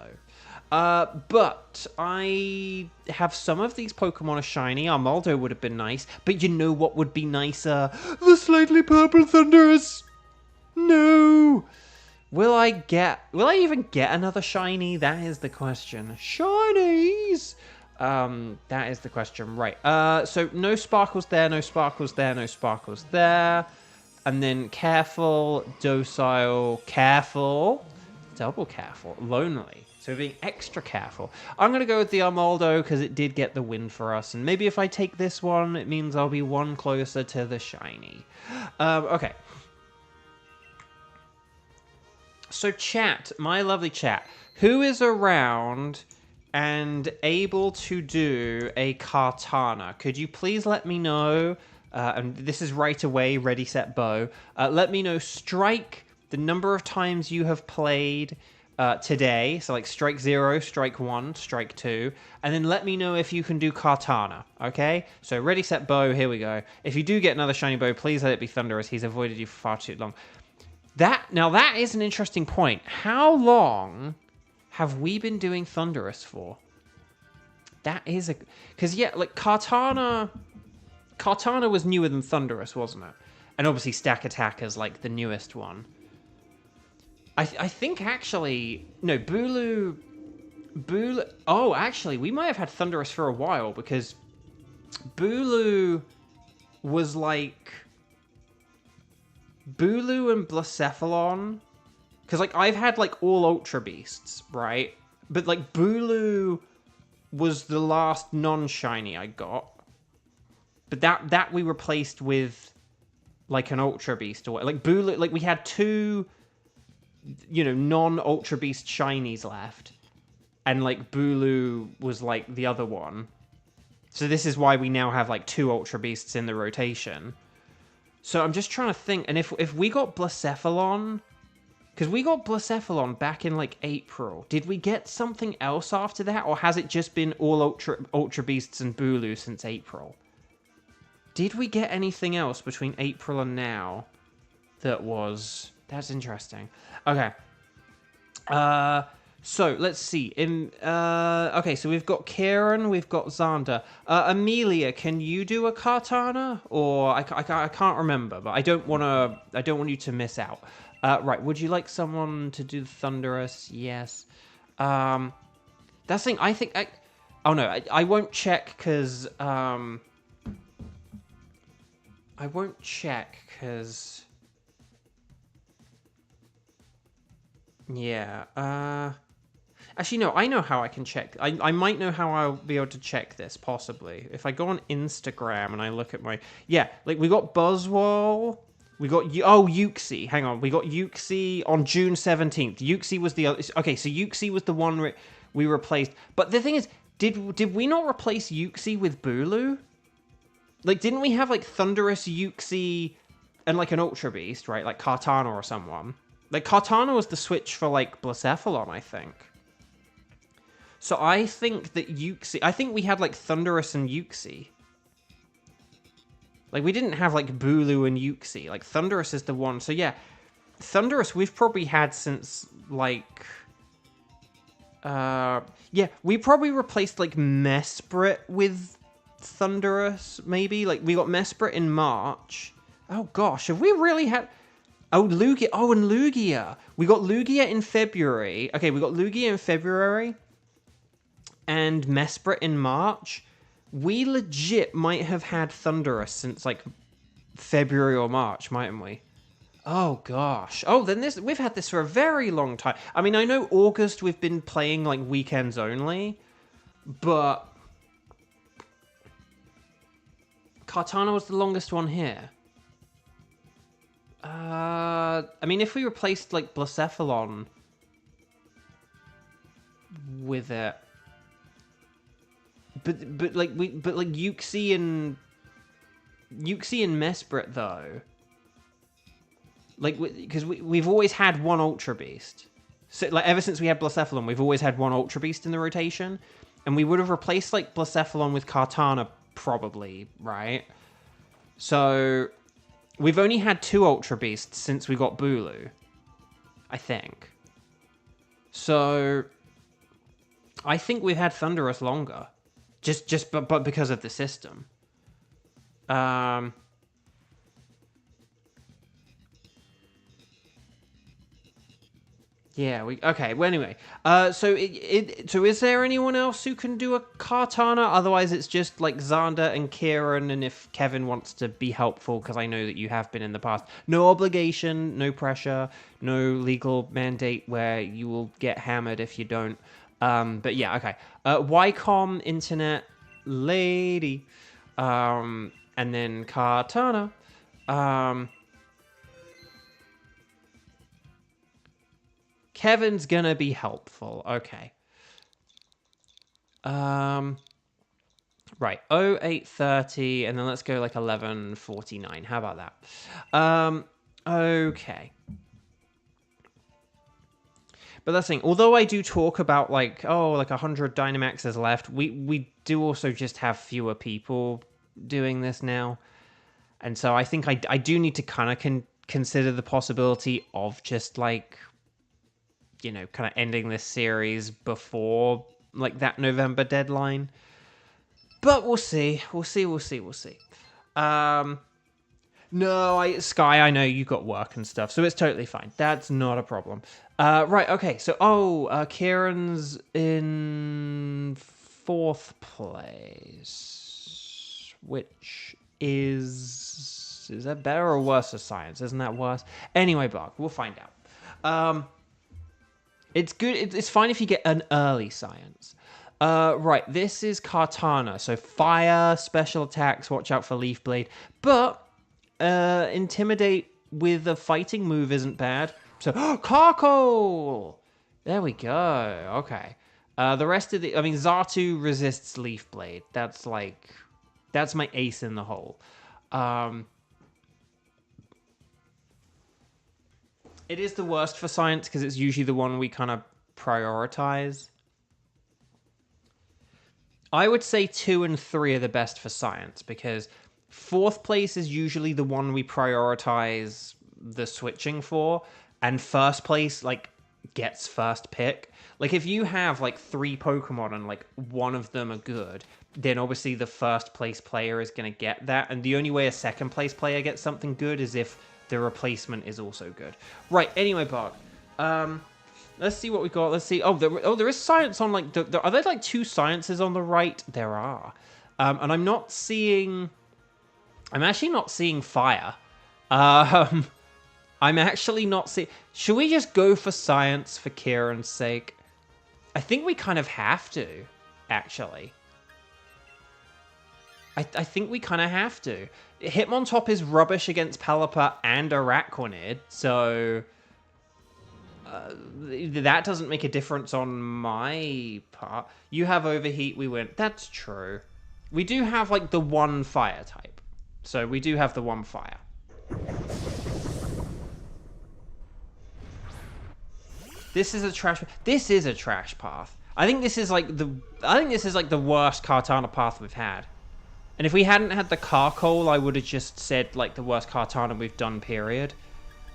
Speaker 1: But I have some of these Pokemon are shiny. Armaldo would have been nice. But you know what would be nicer? The slightly purple Thunderous. No. Will I even get another shiny? That is the question. Shinies. That is the question. Right. So no sparkles there, no sparkles there, no sparkles there. And then careful, docile, careful, double careful, lonely. So being extra careful. I'm going to go with the Armaldo because it did get the win for us. And maybe if I take this one, it means I'll be one closer to the shiny. Okay. So chat, my lovely chat. Who is around and able to do a Kartana? Could you please let me know? And this is right away, ready, set, bow. Let me know, strike the number of times you have played... today, so like strike 0, strike 1, strike 2, and then let me know if you can do Kartana, okay? So ready, set, bow, here we go. If you do get another shiny bow, please let it be Thunderous. He's avoided you for far too long. Now that is an interesting point. How long have we been doing Thunderous for? That is a... Because, yeah, like, Kartana was newer than Thunderous, wasn't it? And obviously Stack Attack is, like, the newest one. I think, actually... No, Bulu... Oh, actually, we might have had Thunderous for a while, because Bulu was, like... Bulu and Blacephalon... Because, like, I've had, like, all Ultra Beasts, right? But, like, Bulu was the last non-shiny I got. But that we replaced with, like, an Ultra Beast. Or, like, Bulu... Like, we had two, you know, non-Ultra Beast shinies left. And, like, Bulu was, like, the other one. So this is why we now have, like, two Ultra Beasts in the rotation. So I'm just trying to think. And if we got Blacephalon... Because we got Blacephalon back in, like, April. Did we get something else after that? Or has it just been all Ultra Beasts and Bulu since April? Did we get anything else between April and now that was... That's interesting. Okay. So, let's see. Okay, so we've got Kieran, we've got Xander. Amelia, can you do a Kartana? Or I can't remember, but I don't want you to miss out. Right, would you like someone to do Thunderous? Yes. That's the thing, oh no, I won't check, because, I won't check, because... Yeah, actually, no, I know how I can check. I might know how I'll be able to check this, possibly. If I go on Instagram and I look at my... Yeah, like, we got Buzzwole... We got... Oh, Uxie. Hang on. We got Uxie on June 17th. Uxie was the other... Okay, so Uxie was the one we replaced. But the thing is, did we not replace Uxie with Bulu? Like, didn't we have, like, Thunderous, Uxie, and, like, an Ultra Beast, right? Like, Kartana or someone. Like, Kartana was the switch for, like, Blacephalon, I think. So I think that Uxie... I think we had, like, Thunderous and Uxie. Like, we didn't have, like, Bulu and Uxie. Like, Thunderous is the one. So, yeah. Thunderous we've probably had since, like... Yeah, we probably replaced, like, Mesprit with Thunderous, maybe? Like, we got Mesprit in March. Oh, gosh. Have we really had... Oh, Lugia. Oh, and Lugia. We got Lugia in February. Okay, we got Lugia in February. And Mesprit in March. We legit might have had Thunderous since, like, February or March, mightn't we? Oh, gosh. Oh, then we've had this for a very long time. I mean, I know August we've been playing, like, weekends only, but... Kartana was the longest one here. I mean, if we replaced, like, Blacephalon with it... But Uxie and Mesprit though, like, because we've always had one Ultra Beast. So, like, ever since we had Blacephalon, we've always had one Ultra Beast in the rotation, and we would have replaced, like, Blacephalon with Kartana probably, right? So we've only had two Ultra Beasts since we got Bulu, I think. So I think we've had Thunderous longer. But because of the system. Yeah, okay, well, anyway. So is there anyone else who can do a Kartana? Otherwise, it's just, like, Xander and Kieran, and if Kevin wants to be helpful, because I know that you have been in the past. No obligation, no pressure, no legal mandate where you will get hammered if you don't. But yeah, okay. Wycom, Internet, Lady, and then Kartana. Kevin's gonna be helpful. Okay. Right. 08:30, and then let's go like 11:49. How about that? Okay. But that's the thing, although I do talk about, like, oh, like 100 Dynamaxes left, we do also just have fewer people doing this now. And so I think I do need to kind of consider the possibility of just like, you know, kind of ending this series before like that November deadline. But we'll see. We'll see. No, Sky, I know you got work and stuff, so it's totally fine. That's not a problem. Right, okay, so, Kieran's in 4th place, which is that better or worse for science? Isn't that worse? Anyway, Bark, we'll find out. It's good, it's fine if you get an early science. Right, this is Kartana, so fire, special attacks, watch out for Leaf Blade, but Intimidate with a fighting move isn't bad. So, Carkol! There we go. Okay. The rest of the... I mean, Xatu resists Leaf Blade. That's like... That's my ace in the hole. It is the worst for science because it's usually the one we kind of prioritize. I would say 2 and 3 are the best for science because 4th place is usually the one we prioritize the switching for, and 1st place like gets first pick. Like if you have like 3 Pokemon and like one of them are good, then obviously the 1st place player is going to get that, and the only way a 2nd place player gets something good is if the replacement is also good. Right, anyway, Bart. Let's see what we got. Let's see. There is science on like are there like 2 sciences on the right? There are. And I'm actually not seeing fire. I'm actually not seeing... Should we just go for science for Kieran's sake? I think we kind of have to, actually. I think we kind of have to. Hitmontop is rubbish against Pelipper and Araquanid, so... that doesn't make a difference on my part. You have Overheat, we win. That's true. We do have, like, the one fire type. So we do have the one fire. This is a trash path. I think this is like the worst Kartana path we've had. And if we hadn't had the Carkol, I would have just said like the worst Kartana we've done, period.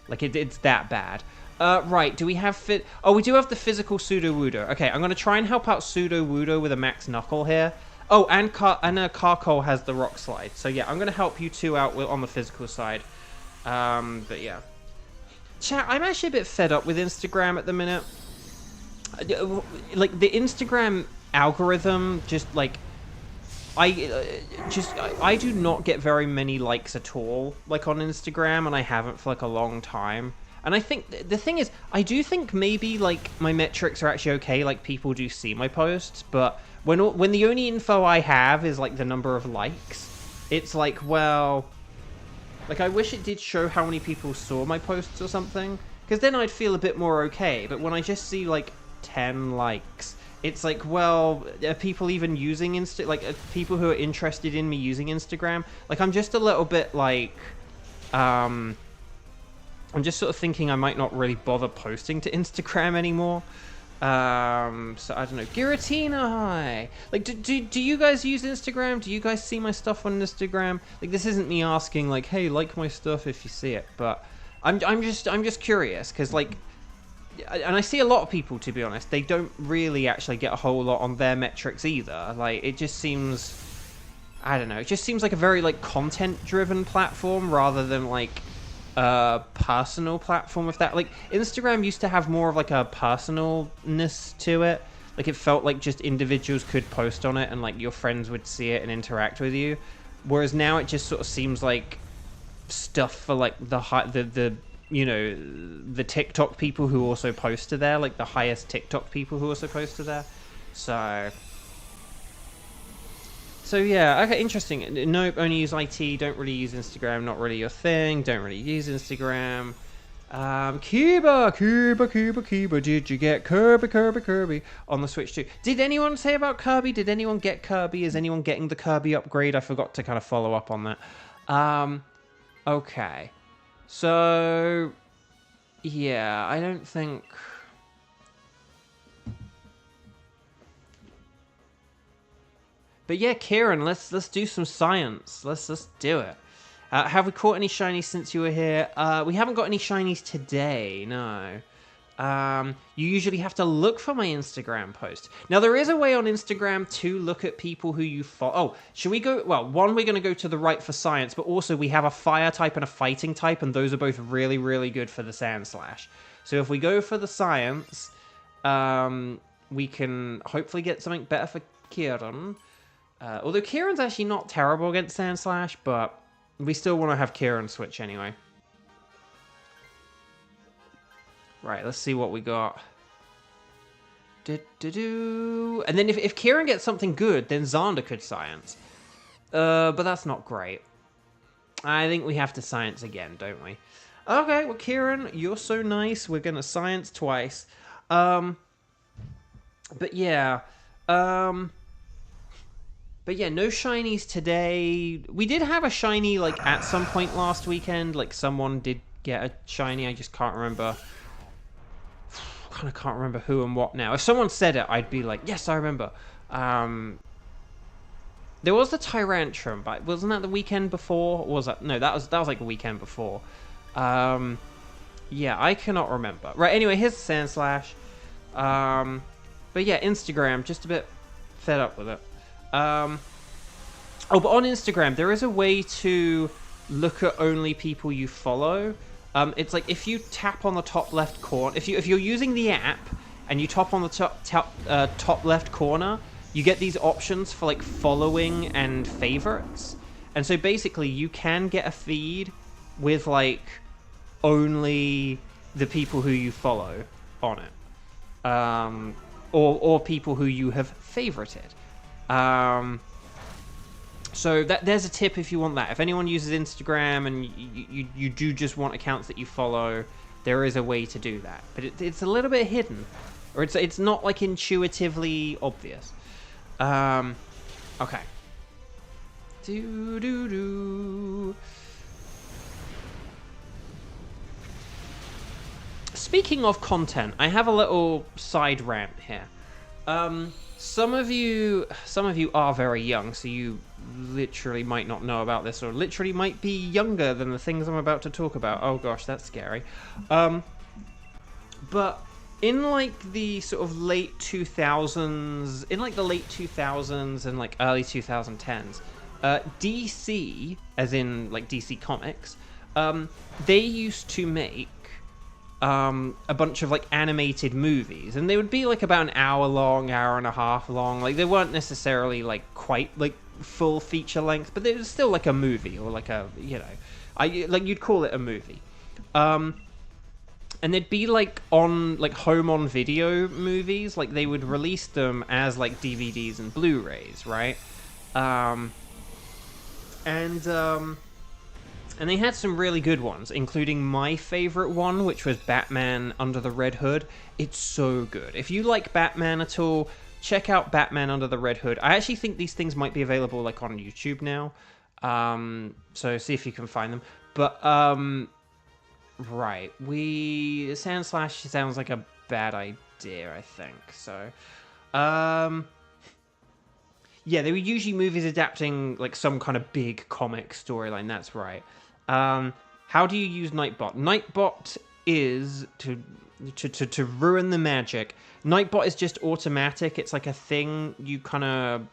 Speaker 1: Like it's that bad. Right, do we have we do have the physical Sudowoodo. Okay, I'm going to try and help out Sudowoodo with a max knuckle here. Oh, and Carkol has the rock slide. So yeah, I'm going to help you 2 out on the physical side. But yeah. Chat, I'm actually a bit fed up with Instagram at the minute. Like, the Instagram algorithm just, like... I do not get very many likes at all, like, on Instagram, and I haven't for, like, a long time. And I think, the thing is, I do think maybe, like, my metrics are actually okay, like, people do see my posts, but... When the only info I have is, like, the number of likes, it's like, well... Like, I wish it did show how many people saw my posts or something, because then I'd feel a bit more okay, but when I just see, like, 10 likes, it's like, well, are people even using people who are interested in me using Instagram? Like, I'm just a little bit, like, I'm just sort of thinking I might not really bother posting to Instagram anymore. So I don't know. Giratina, hi. Like, do you guys use Instagram? Do you guys see my stuff on Instagram? Like, this isn't me asking, like, hey, like my stuff if you see it, but I'm just curious because, like, and I see a lot of people, to be honest, they don't really actually get a whole lot on their metrics either. Like, it just seems, I don't know, it just seems like a very like content-driven platform rather than like personal platform. If that, like, Instagram used to have more of like a personalness to it. Like, it felt like just individuals could post on it and like your friends would see it and interact with you. Whereas now it just sort of seems like stuff for like the you know, the TikTok people who also post to there, like the highest TikTok people who also post to there. So yeah, okay, interesting. Nope, only use IT, don't really use Instagram, not really your thing, don't really use Instagram. Kiba, did you get Kirby on the Switch too? Did anyone say about Kirby? Did anyone get Kirby? Is anyone getting the Kirby upgrade? I forgot to kind of follow up on that. Okay. So, yeah, I don't think... But yeah, Kieran, let's do some science. Let's do it. Have we caught any shinies since you were here? We haven't got any shinies today, no. You usually have to look for my Instagram post. Now, there is a way on Instagram to look at people who you follow. Oh, should we go? Well, one, we're going to go to the right for science, but also we have a fire type and a fighting type, and those are both really, really good for the Sand Slash. So if we go for the science, we can hopefully get something better for Kieran. Although Kieran's actually not terrible against Sand Slash, but we still want to have Kieran switch anyway. Right, let's see what we got. And then if Kieran gets something good, then Xander could science. But that's not great. I think we have to science again, don't we? Okay, well, Kieran, you're so nice. We're going to science twice. But yeah. No shinies today. We did have a shiny, like, at some point last weekend. Like, someone did get a shiny. I just can't remember. I can't remember who and what now. If someone said it, I'd be like, yes, I remember. There was the Tyrantrum, but wasn't that the weekend before? Or was that? No, that was like the weekend before. Yeah, I cannot remember. Right, anyway, here's the Sand Slash. But yeah, Instagram, just a bit fed up with it. Oh, but on Instagram, there is a way to look at only people you follow. It's like if you tap on the top left corner, if you're using the app and you tap on the top left corner, you get these options for like following and favorites. And so basically, you can get a feed with like only the people who you follow on it, or people who you have favorited. So there's a tip if you want that. If anyone uses Instagram and you do just want accounts that you follow, there is a way to do that. But it's a little bit hidden, or it's not like intuitively obvious. Okay. Speaking of content, I have a little side rant here. Some of you are very young, so you literally might not know about this, or literally might be younger than the things I'm about to talk about. Oh gosh, that's scary. But in like the sort of late 2000s, and like early 2010s, DC, as in like DC Comics, they used to make a bunch of like animated movies, and they would be like about an hour long, hour and a half long. Like they weren't necessarily like quite like full feature length, but it was still like a movie, or like a, you know, you'd call it a movie. And they'd be like on like home on video movies, like they would release them as like DVDs and Blu-rays, right? And they had some really good ones, including my favorite one, which was Batman Under the Red Hood. It's so good. If you like Batman at all, check out Batman Under the Red Hood. I actually think these things might be available like on YouTube now. So see if you can find them. But, right. Sand Slash sounds like a bad idea, I think. So, yeah, they were usually movies adapting like some kind of big comic storyline. That's right. How do you use Nightbot? Nightbot is to ruin the magic. Nightbot is just automatic. It's like a thing you kind of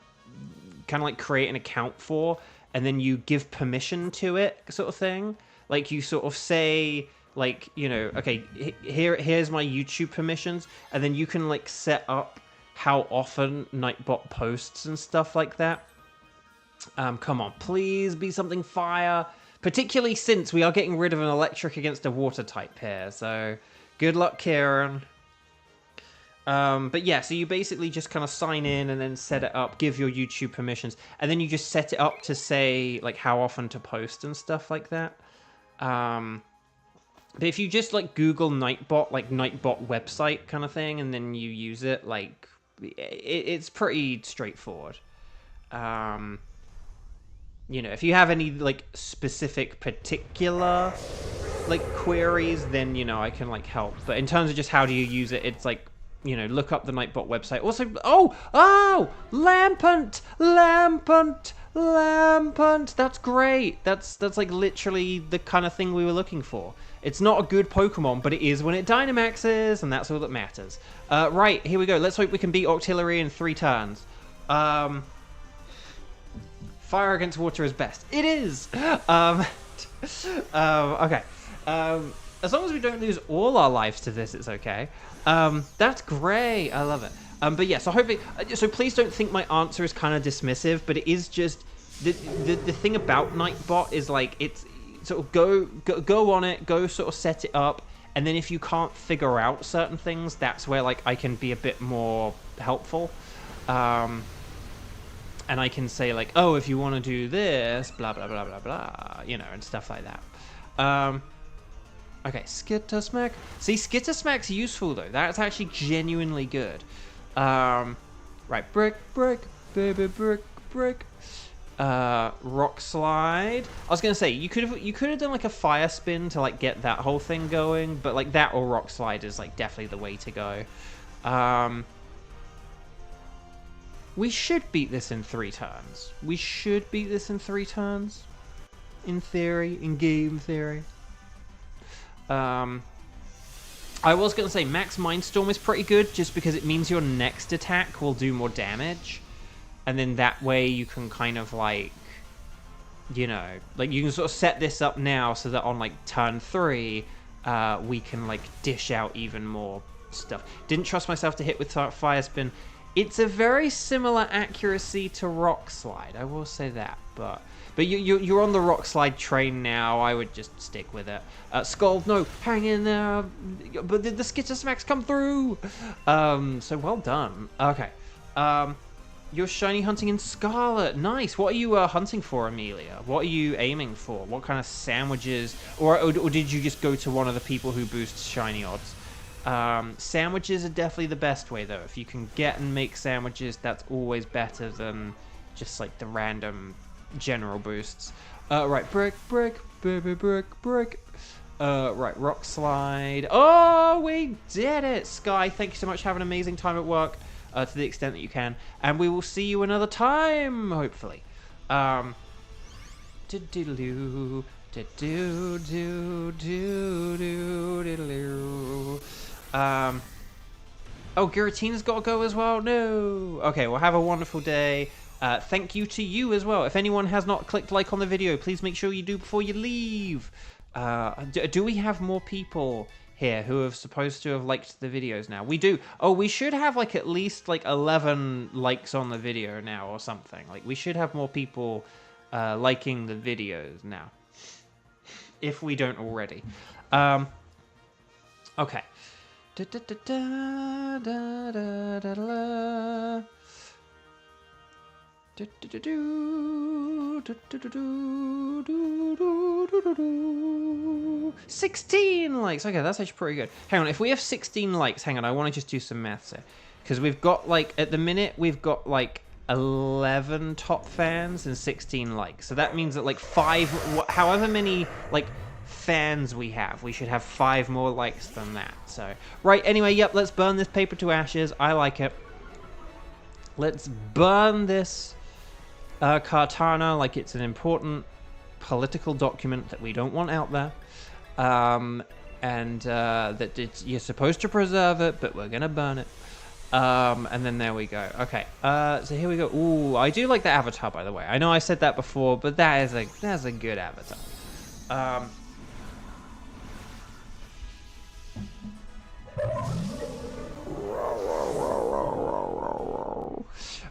Speaker 1: like create an account for, and then you give permission to it, sort of thing. Like you sort of say, like, you know, okay, here's my YouTube permissions, and then you can like set up how often Nightbot posts and stuff like that. Come on, please be something fire. Particularly since we are getting rid of an electric against a water type here. So, good luck, Kieran. But yeah, so you basically just kind of sign in and then set it up, give your YouTube permissions, and then you just set it up to say, like, how often to post and stuff like that. But if you just, like, Google Nightbot, like, Nightbot website kind of thing, and then you use it, like, it's pretty straightforward. You know, if you have any, like, specific particular, like, queries, then, you know, I can, like, help. But in terms of just how do you use it, it's, like, you know, look up the Nightbot website. Also, oh, Lampant. That's great. That's like literally the kind of thing we were looking for. It's not a good Pokemon, but it is when it Dynamaxes, and that's all that matters. Right, here we go. Let's hope we can beat Octillery in 3 turns. Fire against water is best. It is! Okay. As long as we don't lose all our lives to this, it's okay. That's great. I love it. But yeah, so hopefully, so please don't think my answer is kind of dismissive, but it is just the thing about Nightbot is like it's sort of go on it, go sort of set it up, and then if you can't figure out certain things, that's where like I can be a bit more helpful. And I can say like, oh, if you want to do this, blah blah blah blah blah, you know, and stuff like that. Okay, Skittersmack. See, Skittersmack's useful though. That's actually genuinely good. Right, brick, baby, brick. Rock slide. I was gonna say you could have done like a fire spin to like get that whole thing going, but like that or rock slide is like definitely the way to go. We should beat this in 3 turns. In theory, in game theory. I was going to say Max Mindstorm is pretty good just because it means your next attack will do more damage. And then that way you can kind of like, you know, like you can sort of set this up now so that on like turn 3, we can like dish out even more stuff. Didn't trust myself to hit with Fire Spin. It's a very similar accuracy to Rock Slide, I will say that, but you're on the Rock Slide train now. I would just stick with it. Scald, no, hang in there. But the Skittersmacks come through. So well done. Okay. You're shiny hunting in Scarlet. Nice. What are you hunting for, Amelia? What are you aiming for? What kind of sandwiches? Or did you just go to one of the people who boosts shiny odds? Sandwiches are definitely the best way, though. If you can get and make sandwiches, that's always better than just like the random general boosts. Right, brick, baby, brick. Right, rock slide. Oh, we did it! Sky, thank you so much. Have an amazing time at work, to the extent that you can. And we will see you another time, hopefully. Oh, Giratina's got to go as well? No! Okay, well, have a wonderful day. Thank you to you as well. If anyone has not clicked like on the video, please make sure you do before you leave. Do we have more people here who are supposed to have liked the videos now? We do. Oh, we should have like at least like 11 likes on the video now or something. Like we should have more people liking the videos now, if we don't already. Okay. Da, da, da, da, da. 16 likes. Okay, that's actually pretty good. Hang on, if we have 16 likes, hang on, I want to just do some maths here. Because we've got like, at the minute, we've got like 11 top fans and 16 likes. So that means that like 5, however many like fans we should have 5 more likes than that. So, right, anyway, yep, let's burn this paper to ashes. I like it. Let's burn this Kartana like it's an important political document that we don't want out there. And that you're supposed to preserve it, but we're going to burn it. And then there we go. Okay, so here we go. Ooh, I do like the avatar, by the way. I know I said that before, but that's a good avatar.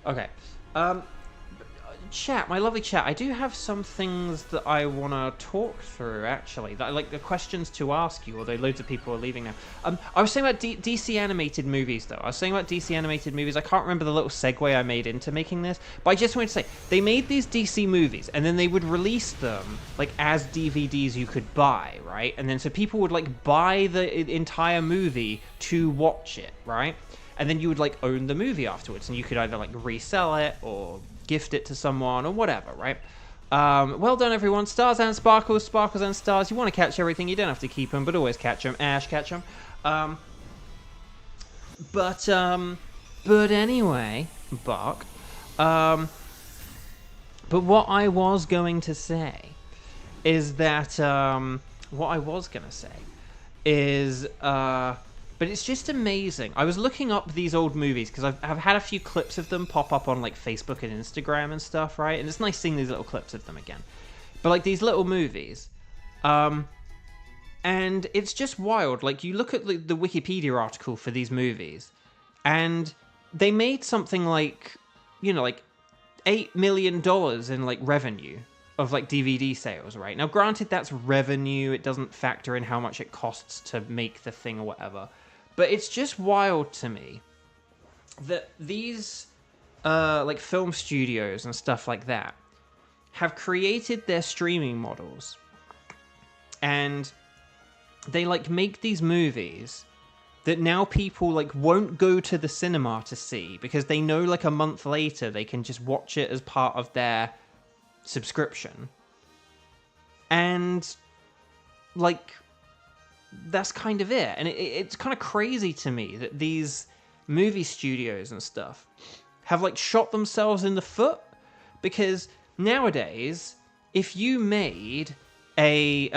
Speaker 1: Okay. Chat, my lovely chat, I do have some things that I want to talk through, actually. That, like the questions to ask you, although loads of people are leaving now. I was saying about DC animated movies, though. I can't remember the little segue I made into making this, but I just wanted to say, they made these DC movies, and then they would release them, like, as DVDs you could buy, right? And then so people would, like, buy the entire movie to watch it, right? And then you would, like, own the movie afterwards, and you could either, like, resell it, or gift it to someone, or whatever, right? Well done, everyone. Stars and sparkles, sparkles and stars. You want to catch everything, you don't have to keep them, but always catch them. Ash, catch them. But anyway, Buck, but what I was going to say is that, but it's just amazing. I was looking up these old movies because I've had a few clips of them pop up on like Facebook and Instagram and stuff, right? And it's nice seeing these little clips of them again. But like these little movies, and it's just wild. Like you look at the Wikipedia article for these movies, and they made something like, like $8 million in like revenue of like DVD sales, right? Now, granted, that's revenue. It doesn't factor in how much it costs to make the thing or whatever. But it's just wild to me that these like film studios and stuff like that have created their streaming models, and they like make these movies that now people like won't go to the cinema to see because they know like a month later they can just watch it as part of their subscription. And like that's kind of it. And it's kind of crazy to me that these movie studios and stuff have like shot themselves in the foot, because nowadays if you made a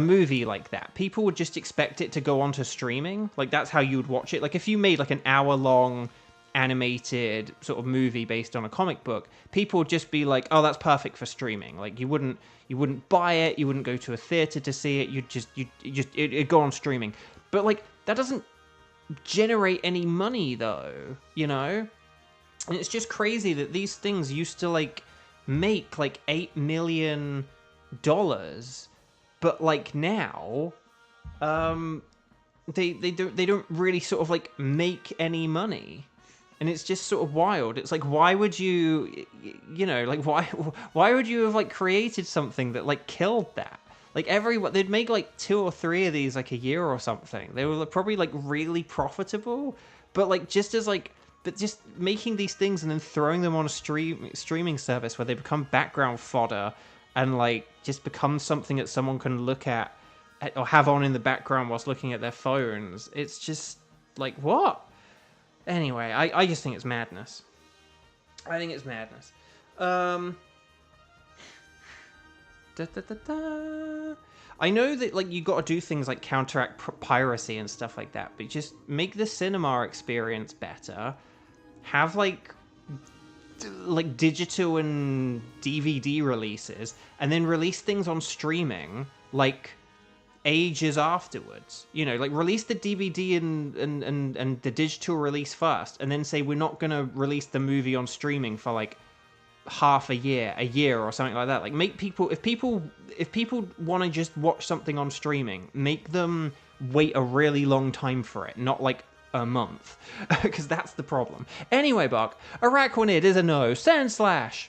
Speaker 1: movie like that, people would just expect it to go onto streaming. Like that's how you would watch it. Like if you made like an hour-long animated sort of movie based on a comic book, people would just be like, "Oh, that's perfect for streaming." Like you wouldn't buy it, you wouldn't go to a theater to see it. It'd go on streaming. But like that doesn't generate any money though, And it's just crazy that these things used to like make like $8 million, but like now they don't really sort of like make any money. And it's just sort of wild. It's like, why would you like why would you have like created something that like killed that? Like they'd make like 2 or 3 of these like a year or something. They were probably like really profitable, but like just making these things and then throwing them on a streaming service where they become background fodder and like just become something that someone can look at or have on in the background whilst looking at their phones. It's just like, what? Anyway, I just think it's madness. I think it's madness. I know that like you got to do things like counteract piracy and stuff like that, but just make the cinema experience better. Have like digital and DVD releases, and then release things on streaming like ages afterwards. Like release the DVD and the digital release first, and then say we're not gonna release the movie on streaming for like half a year or something like that. Like make people, if people want to just watch something on streaming, make them wait a really long time for it, not like a month, because that's the problem. Anyway, Buck, Araquanid is a no. Sandslash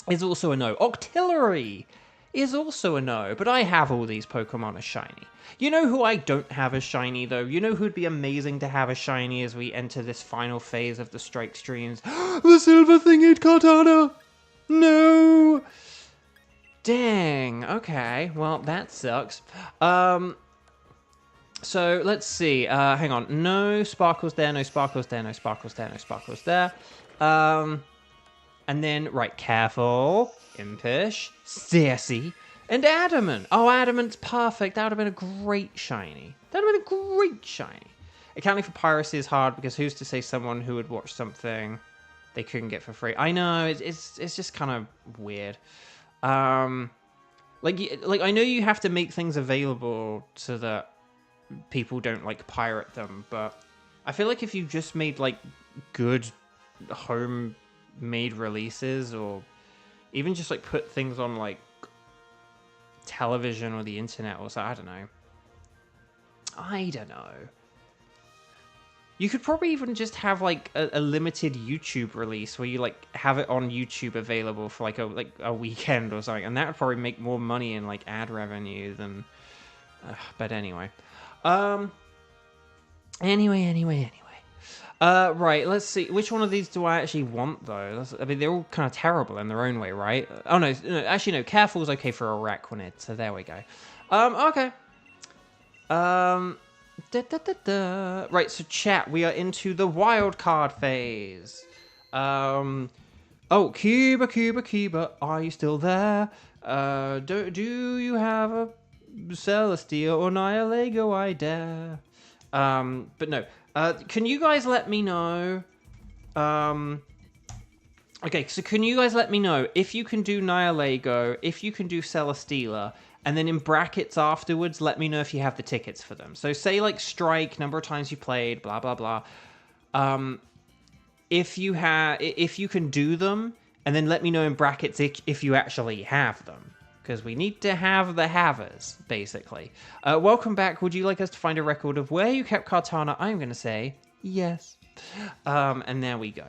Speaker 1: is also a no. Octillery is also a no, but I have all these Pokemon as shiny. You know who I don't have as shiny, though? You know who'd be amazing to have as shiny as we enter this final phase of the Strike Streams? The Silver Thinged Katana! No! Dang, okay, well, that sucks. So, let's see, hang on. No Sparkles there, no Sparkles there, no Sparkles there, no Sparkles there. And then, right, careful, Impish, Sassy, and Adamant. Oh, Adamant's perfect. That would have been a great shiny. That would have been a great shiny. Accounting for piracy is hard, because who's to say someone who would watch something they couldn't get for free? I know, it's just kind of weird. Like I know you have to make things available so that people don't like pirate them, but I feel like if you just made like good homemade releases, or even just like put things on like television or the internet or so, I don't know. You could probably even just have like a limited YouTube release where you like have it on YouTube available for like a weekend or something, and that would probably make more money in like ad revenue than. But anyway, anyway. Right, let's see. Which one of these do I actually want, though? I mean, they're all kind of terrible in their own way, right? Oh, no, actually, no. Careful's okay for Araquanid, so there we go. Okay. Right, so chat, we are into the wild card phase. Oh, Cuba, are you still there? Do you have a Celestia or Nihilego, I dare? But no. Can you guys let me know? Okay, so can you guys let me know if you can do Nihilego, if you can do Celesteela, and then in brackets afterwards, let me know if you have the tickets for them. So say like strike, number of times you played, blah blah blah. If you can do them, and then let me know in brackets if you actually have them, because we need to have the havers, basically. Welcome back. Would you like us to find a record of where you kept Kartana? I'm going to say yes. And there we go.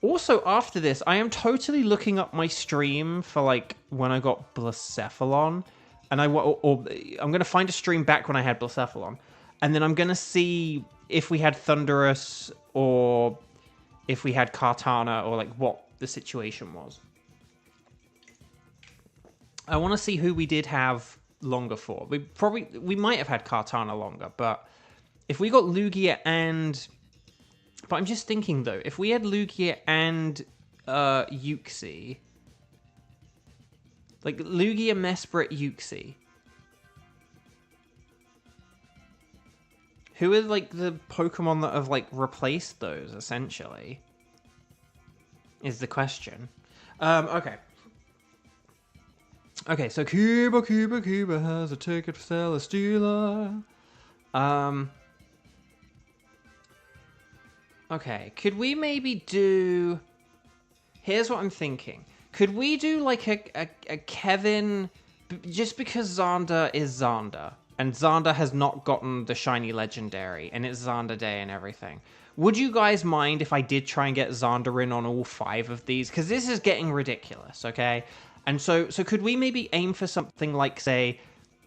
Speaker 1: Also, after this, I am totally looking up my stream for, like, when I got Blacephalon. And I'm going to find a stream back when I had Blacephalon. And then I'm going to see if we had Thunderous or if we had Kartana or, like, what the situation was. I want to see who we did have longer for. We might have had Kartana longer, but if we got Lugia and... But I'm just thinking, though, if we had Lugia and Uxie... Like, Lugia, Mesprit, Uxie. Who are, like, the Pokemon that have, like, replaced those, essentially? Is the question. Okay. Okay, so Cuba has a ticket for Celesteela. Okay, could we maybe do... Here's what I'm thinking. Could we do, like, a Kevin... Just because Xander is Xander, and Xander has not gotten the shiny legendary, and it's Xander Day and everything. Would you guys mind if I did try and get Xander in on all 5 of these? Because this is getting ridiculous, okay? And so could we maybe aim for something like, say,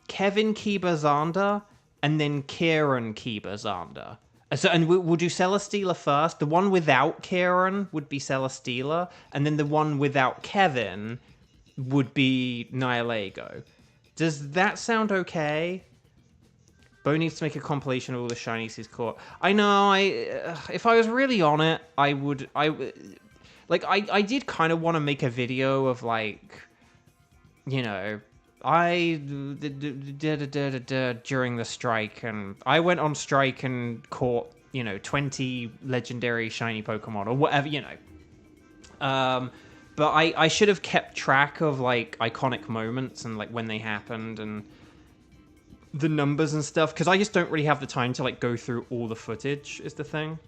Speaker 1: Kevin Kiba Xander, and then Kieran Kiba Xander? So, and we'll do Celesteela first. The one without Kieran would be Celesteela, and then the one without Kevin would be Nihilego. Does that sound okay? Bo needs to make a compilation of all the shinies he's caught. I know, if I was really on it, I did kind of want to make a video of, like, you know... during the strike, and I went on strike and caught, 20 legendary shiny Pokemon, or whatever, But I should have kept track of, like, iconic moments and, like, when they happened and the numbers and stuff, because I just don't really have the time to, like, go through all the footage, is the thing.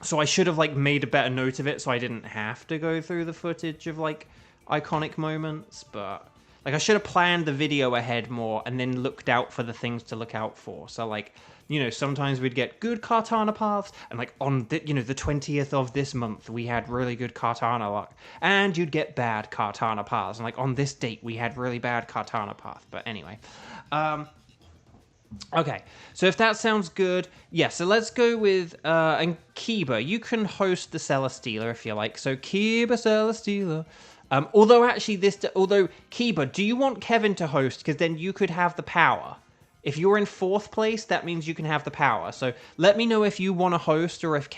Speaker 1: So I should have, like, made a better note of it so I didn't have to go through the footage of, like, iconic moments, but... Like, I should have planned the video ahead more and then looked out for the things to look out for. So, like, sometimes we'd get good Kartana paths, and, like, on, the 20th of this month, we had really good Kartana luck. And you'd get bad Kartana paths. And, like, on this date, we had really bad Kartana path. But anyway. Okay, so if that sounds good, yeah, so let's go with, and Kiba, you can host the Celesteela if you like. So, Kiba Celesteela... although Kiba, do you want Kevin to host? Because then you could have the power. If you're in 4th place, that means you can have the power. So let me know if you want to host or if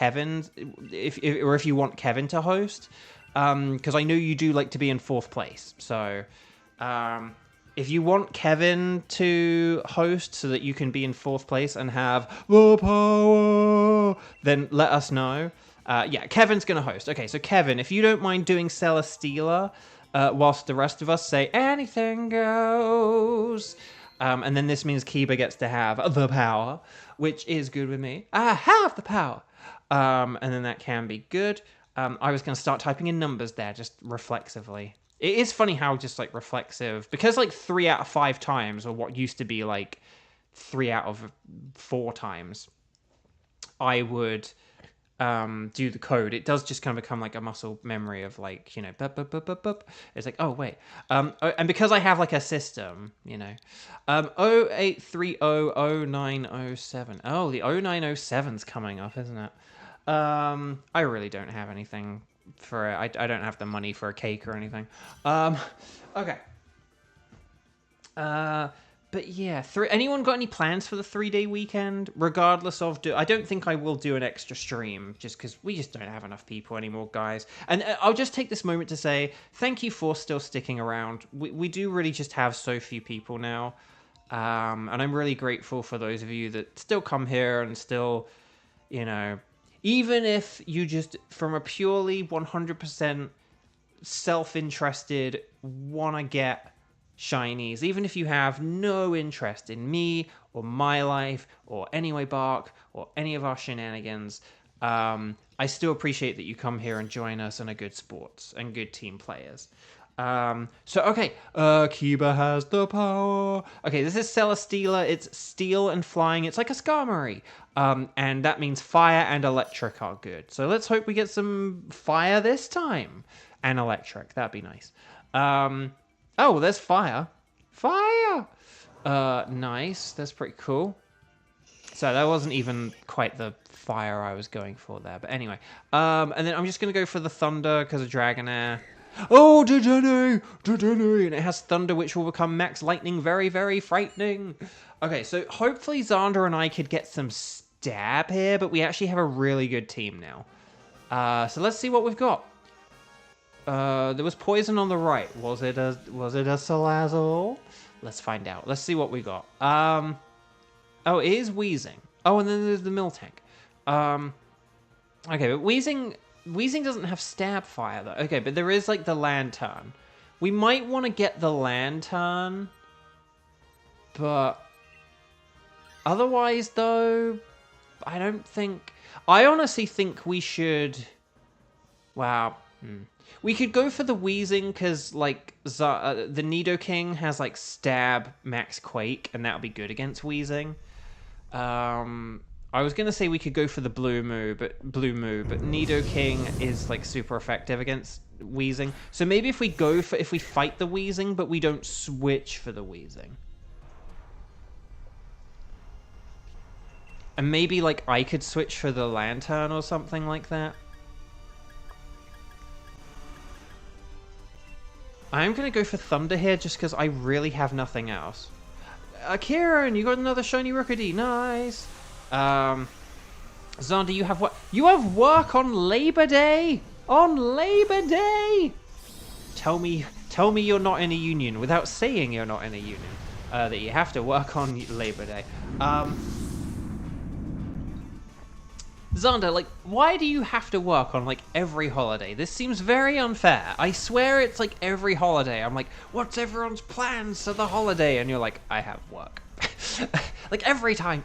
Speaker 1: you want Kevin to host. Because I know you do like to be in 4th place. So if you want Kevin to host so that you can be in 4th place and have the power, then let us know. Yeah, Kevin's going to host. Okay, so Kevin, if you don't mind doing Celesteela, whilst the rest of us say anything goes. And then this means Kiba gets to have the power, which is good with me. I have the power. And then that can be good. I was going to start typing in numbers there, just reflexively. It is funny how just, like, reflexive, because, like, 3 out of 5 times, or what used to be, like, 3 out of 4 times, I would... do the code, it does just kind of become like a muscle memory of, like, bup, bup, bup, bup, bup. It's like, oh wait, and because I have, like, a system, 08300907. Oh, the 0907's coming up, isn't it? I really don't have anything for it. I don't have the money for a cake or anything. Okay. But yeah, anyone got any plans for the 3-day weekend? Regardless of, I don't think I will do an extra stream just because we just don't have enough people anymore, guys. And I'll just take this moment to say thank you for still sticking around. We do really just have so few people now. And I'm really grateful for those of you that still come here and still, you know, even if you just, from a purely 100% self-interested, want to get shinies, even if you have no interest in me or my life or Anyway Bark or any of our shenanigans, I still appreciate that you come here and join us and are good sports and good team players. Okay, Kiba has the power. Okay, this is Celesteela. It's steel and flying. It's like a Skarmory. And that means fire and electric are good. So let's hope we get some fire this time. And electric. That'd be nice. Oh, there's fire. Fire! Nice. That's pretty cool. So that wasn't even quite the fire I was going for there. But anyway. And then I'm just going to go for the thunder because of Dragonair. Oh, Dedenne! And it has thunder, which will become max lightning. Very, very frightening. Okay, so hopefully Xander and I could get some stab here, but we actually have a really good team now. So let's see what we've got. There was poison on the right. Was it a Salazzle? Let's find out. Let's see what we got. Oh, it is Wheezing. Oh, and then there's the Miltank. Okay, but Wheezing doesn't have stab fire, though. Okay, but there is, like, the Lantern. We might want to get the Lantern. But otherwise, though, I don't think... I honestly think we should... Wow. We could go for the Wheezing, because, like, the Nidoking has, like, stab max Quake, and that would be good against Wheezing. I was gonna say we could go for the Blue Moo, but Nidoking is like super effective against Wheezing. So maybe if we fight the Wheezing, but we don't switch for the Wheezing. And maybe like I could switch for the Lantern or something like that. I'm gonna go for Thunder here just because I really have nothing else. Kieran, you got another shiny Rookidee, nice! Xander, you have what? You have work on Labor Day? On Labor Day? Tell me you're not in a union without saying you're not in a union. That you have to work on Labor Day. Xander, like, why do you have to work on, like, every holiday? This seems very unfair. I swear it's, like, every holiday. I'm like, what's everyone's plans for the holiday? And you're like, I have work. Like, every time.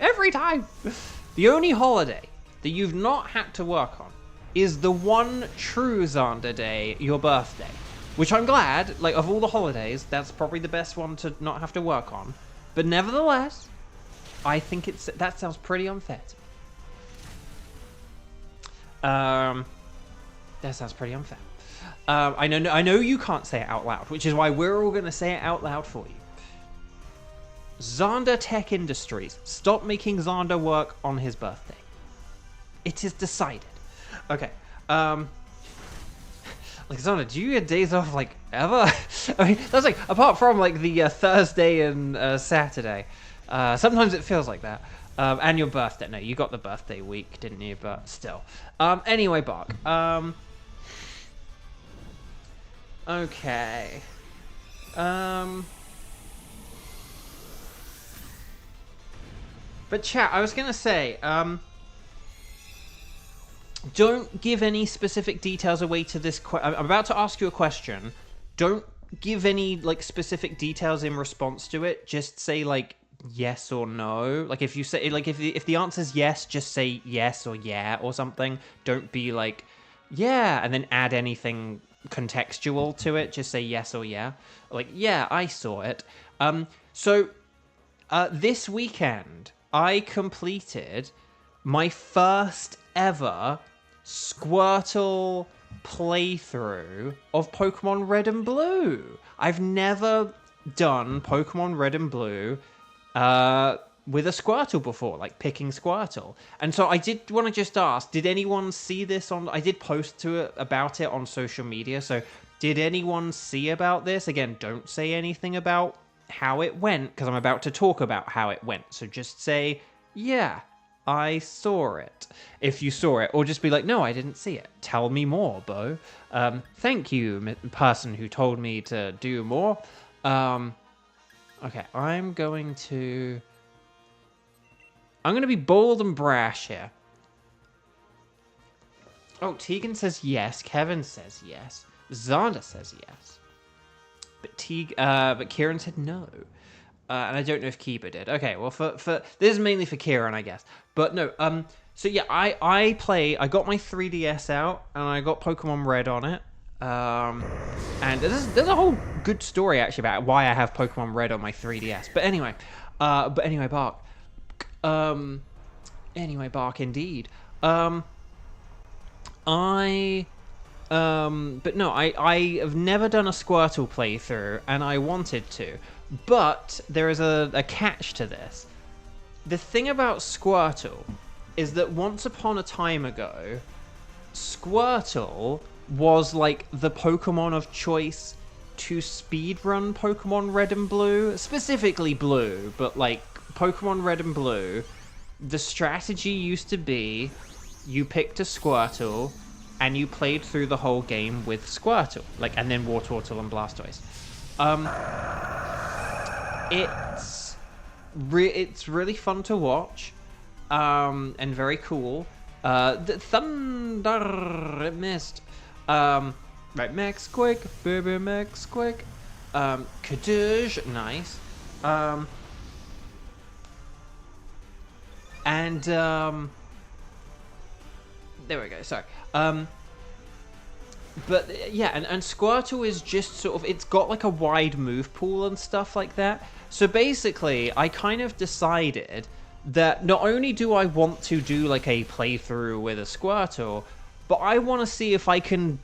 Speaker 1: The only holiday that you've not had to work on is the one true Xander day, your birthday. Which I'm glad, like, of all the holidays, that's probably the best one to not have to work on. But nevertheless, I think that sounds pretty unfair to me. That sounds pretty unfair. I know you can't say it out loud, which is why we're all going to say it out loud for you. Xander Tech Industries, stop making Xander work on his birthday. It is decided. Okay. Like, Xander, do you get days off, like, ever? I mean, that's like, apart from, like, the Thursday and Saturday. Sometimes it feels like that. And your birthday. No, you got the birthday week, didn't you? But still. Anyway, Bark. Okay. But chat, I was going to say, don't give any specific details away to this I'm about to ask you a question. Don't give any, like, specific details in response to it. Just say, like, yes or no. Like, if you say, like, if the answer's yes, just say yes or yeah or something. Don't be like, yeah, and then add anything contextual to it. Just say yes or yeah. Like, yeah, I saw it. This weekend, I completed my first ever Squirtle playthrough of Pokemon Red and Blue. I've never done Pokemon Red and Blue with a Squirtle before, like picking Squirtle. And so I did want to just ask, did anyone see this on... I did post about it on social media, so did anyone see about this? Again, don't say anything about how it went, because I'm about to talk about how it went. So just say, yeah, I saw it, if you saw it, or just be like, no, I didn't see it. Tell me more, Bo. Thank you, person who told me to do more. Okay, I'm going to be bold and brash here. Oh, Tegan says yes. Kevin says yes. Zonda says yes. But Kieran said no. And I don't know if Kiba did. Okay, well, for this is mainly for Kieran, I guess. But no, so yeah, I got my 3DS out, and I got Pokemon Red on it. And there's a whole good story, actually, about why I have Pokemon Red on my 3DS. But anyway, Bark. Anyway, Bark, indeed. But no, I have never done a Squirtle playthrough, and I wanted to. But there is a catch to this. The thing about Squirtle is that once upon a time ago, Squirtle was like the Pokemon of choice to speedrun Pokemon Red and Blue, specifically Blue, but like Pokemon Red and Blue, the strategy used to be you picked a Squirtle and you played through the whole game with Squirtle, and then Wartortle and Blastoise. It's really fun to watch, and very cool. The Thunder, it missed. Right, Max Quick, baby Max Quick. Kadoosh, nice. And there we go. Sorry. But yeah, and Squirtle is just sort of, it's got like a wide move pool and stuff like that. So basically, I kind of decided that not only do I want to do like a playthrough with a Squirtle, but I want to see if I can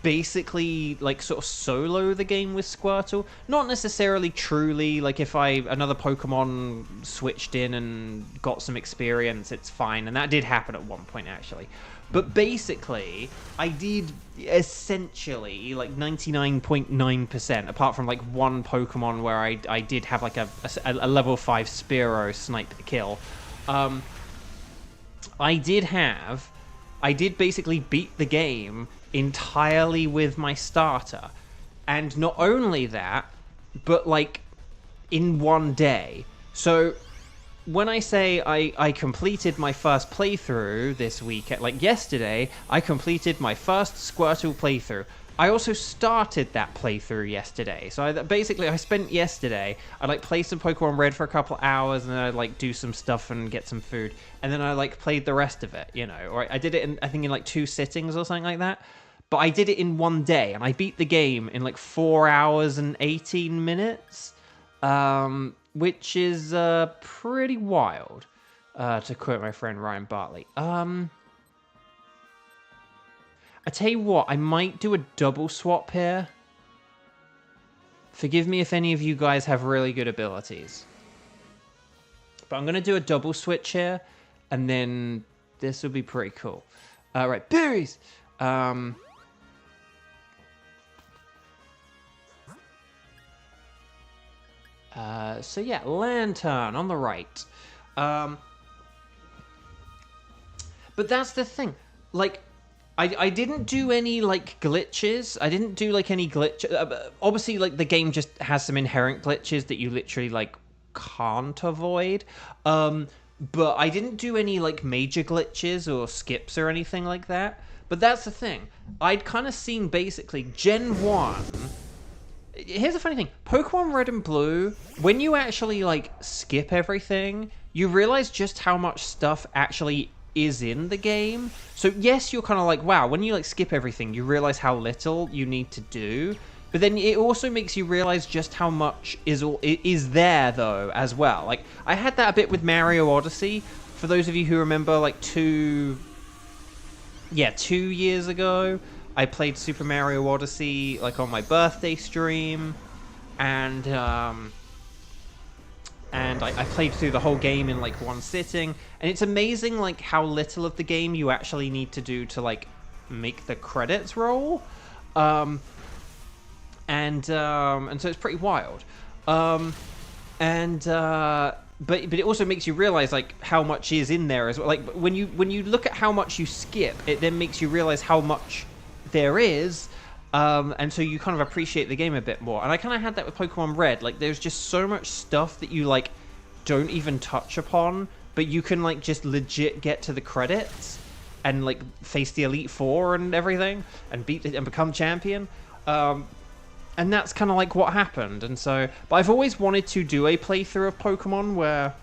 Speaker 1: basically like sort of solo the game with Squirtle. Not necessarily truly, like if another Pokemon switched in and got some experience, it's fine. And that did happen at one point, actually. But basically, I did essentially like 99.9%, apart from like one Pokemon where I did have like a level 5 Spearow snipe kill. I did basically beat the game entirely with my starter. And not only that, but like in one day. So when I say I completed my first playthrough this week, like yesterday, I completed my first Squirtle playthrough. I also started that playthrough yesterday. So I spent yesterday, I like played some Pokemon Red for a couple hours, and then I'd like do some stuff and get some food. And then I like played the rest of it, you know. Or I did it I think in like 2 sittings or something like that. But I did it in one day, and I beat the game in like 4 hours and 18 minutes. Which is pretty wild, to quote my friend Ryan Bartley. I tell you what, I might do a double swap here. Forgive me if any of you guys have really good abilities. But I'm going to do a double switch here, and then this will be pretty cool. Right, berries! So yeah, Lantern on the right. But that's the thing. Like, I didn't do any, like, glitches. I didn't do, like, any glitch. Obviously, like, the game just has some inherent glitches that you literally, like, can't avoid. But I didn't do any, like, major glitches or skips or anything like that. But that's the thing. I'd kind of seen, basically, Gen 1... Here's the funny thing. Pokemon Red and Blue, when you actually, like, skip everything, you realize just how much stuff actually is in the game. So, yes, you're kind of like, wow, when you, like, skip everything, you realize how little you need to do. But then it also makes you realize just how much is there, though, as well. Like, I had that a bit with Mario Odyssey. For those of you who remember, like, 2 years ago, I played Super Mario Odyssey, like, on my birthday stream, and I played through the whole game in, like, one sitting, and it's amazing, like, how little of the game you actually need to do to, like, make the credits roll, and so it's pretty wild. But it also makes you realize like how much is in there as well. Like when you look at how much you skip, it then makes you realize how much there is. And so you kind of appreciate the game a bit more. And I kind of had that with Pokemon Red. Like there's just so much stuff that you like don't even touch upon, but you can like just legit get to the credits and like face the Elite Four and everything and beat it and become champion. And that's kind of like what happened. And so, but I've always wanted to do a playthrough of Pokemon where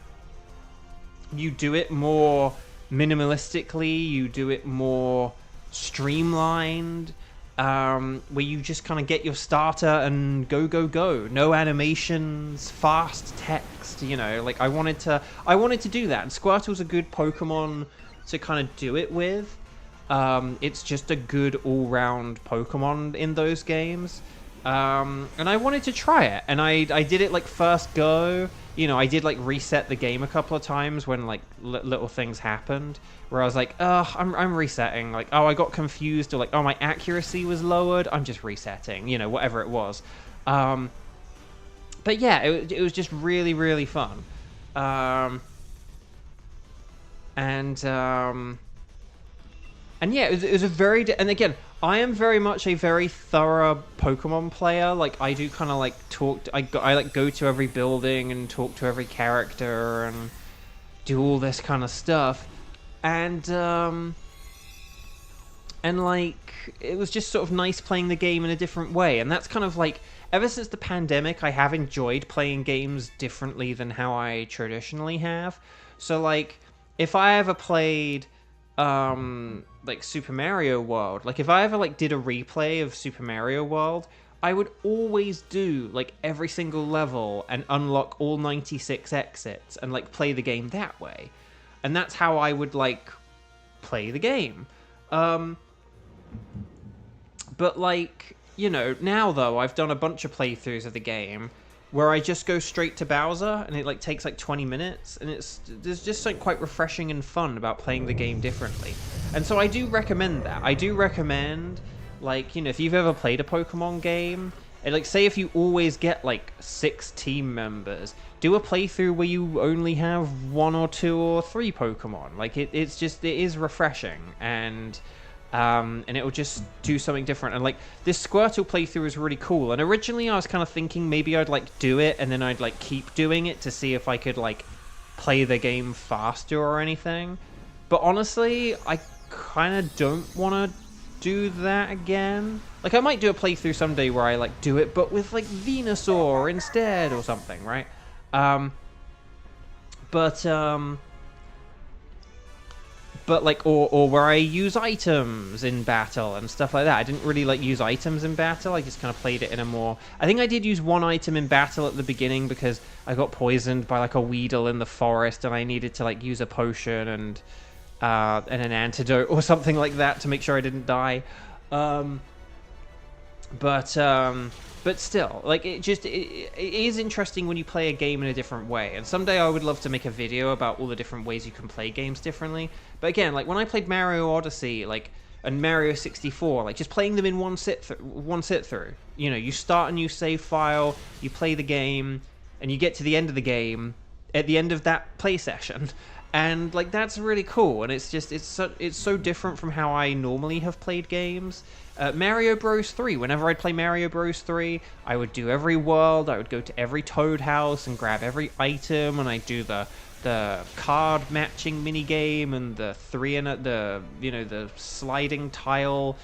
Speaker 1: you do it more minimalistically, you do it more streamlined, where you just kind of get your starter and go. No animations, fast text, you know, like I wanted to do that. And Squirtle's a good Pokemon to kind of do it with. It's just a good all-round Pokemon in those games. And I wanted to try it, and I did it like first go. You know, I did like reset the game a couple of times when like little things happened where I was like, oh, I'm resetting. Like, oh, I got confused, or like, oh, my accuracy was lowered. I'm just resetting. You know, whatever it was. But yeah, it was just really, really fun. And yeah, it was a very... And again, I am very much a very thorough Pokemon player. Like, I do kind of like talk... I like go to every building and talk to every character and do all this kind of stuff. And like, it was just sort of nice playing the game in a different way. And that's kind of like... Ever since the pandemic, I have enjoyed playing games differently than how I traditionally have. So, like, if I ever played... like Super Mario World, like if I ever like did a replay of Super Mario World, I would always do like every single level and unlock all 96 exits and like play the game that way. And that's how I would like play the game. But like, you know, now though I've done a bunch of playthroughs of the game where I just go straight to Bowser, and it like takes like 20 minutes, and there's just like quite refreshing and fun about playing the game differently. And so I do recommend that. I do recommend, like, you know, if you've ever played a Pokemon game, and like say if you always get like 6 team members, do a playthrough where you only have 1 or 2 or 3 Pokemon. Like it is refreshing, and it will just do something different. And like this Squirtle playthrough is really cool, and originally I was kind of thinking maybe I'd like do it and then I'd like keep doing it to see if I could like play the game faster or anything, but honestly I kind of don't want to do that again. Like I might do a playthrough someday where I like do it but with like Venusaur instead or something, right? But like, or where I use items in battle and stuff like that. I didn't really like use items in battle. I just kind of played it in a more... I think I did use one item in battle at the beginning because I got poisoned by like a Weedle in the forest and I needed to like use a potion and an antidote or something like that to make sure I didn't die. But still, like, it is interesting when you play a game in a different way. And someday I would love to make a video about all the different ways you can play games differently. But again, like, when I played Mario Odyssey, like, and Mario 64, like, just playing them in one sit through. You know, you start a new save file, you play the game, and you get to the end of the game at the end of that play session. And, like, that's really cool. And it's just, it's so different from how I normally have played games. Mario Bros. 3, whenever I'd play Mario Bros. 3, I would do every world, I would go to every Toad house and grab every item, and I'd do the card matching minigame and the the sliding tile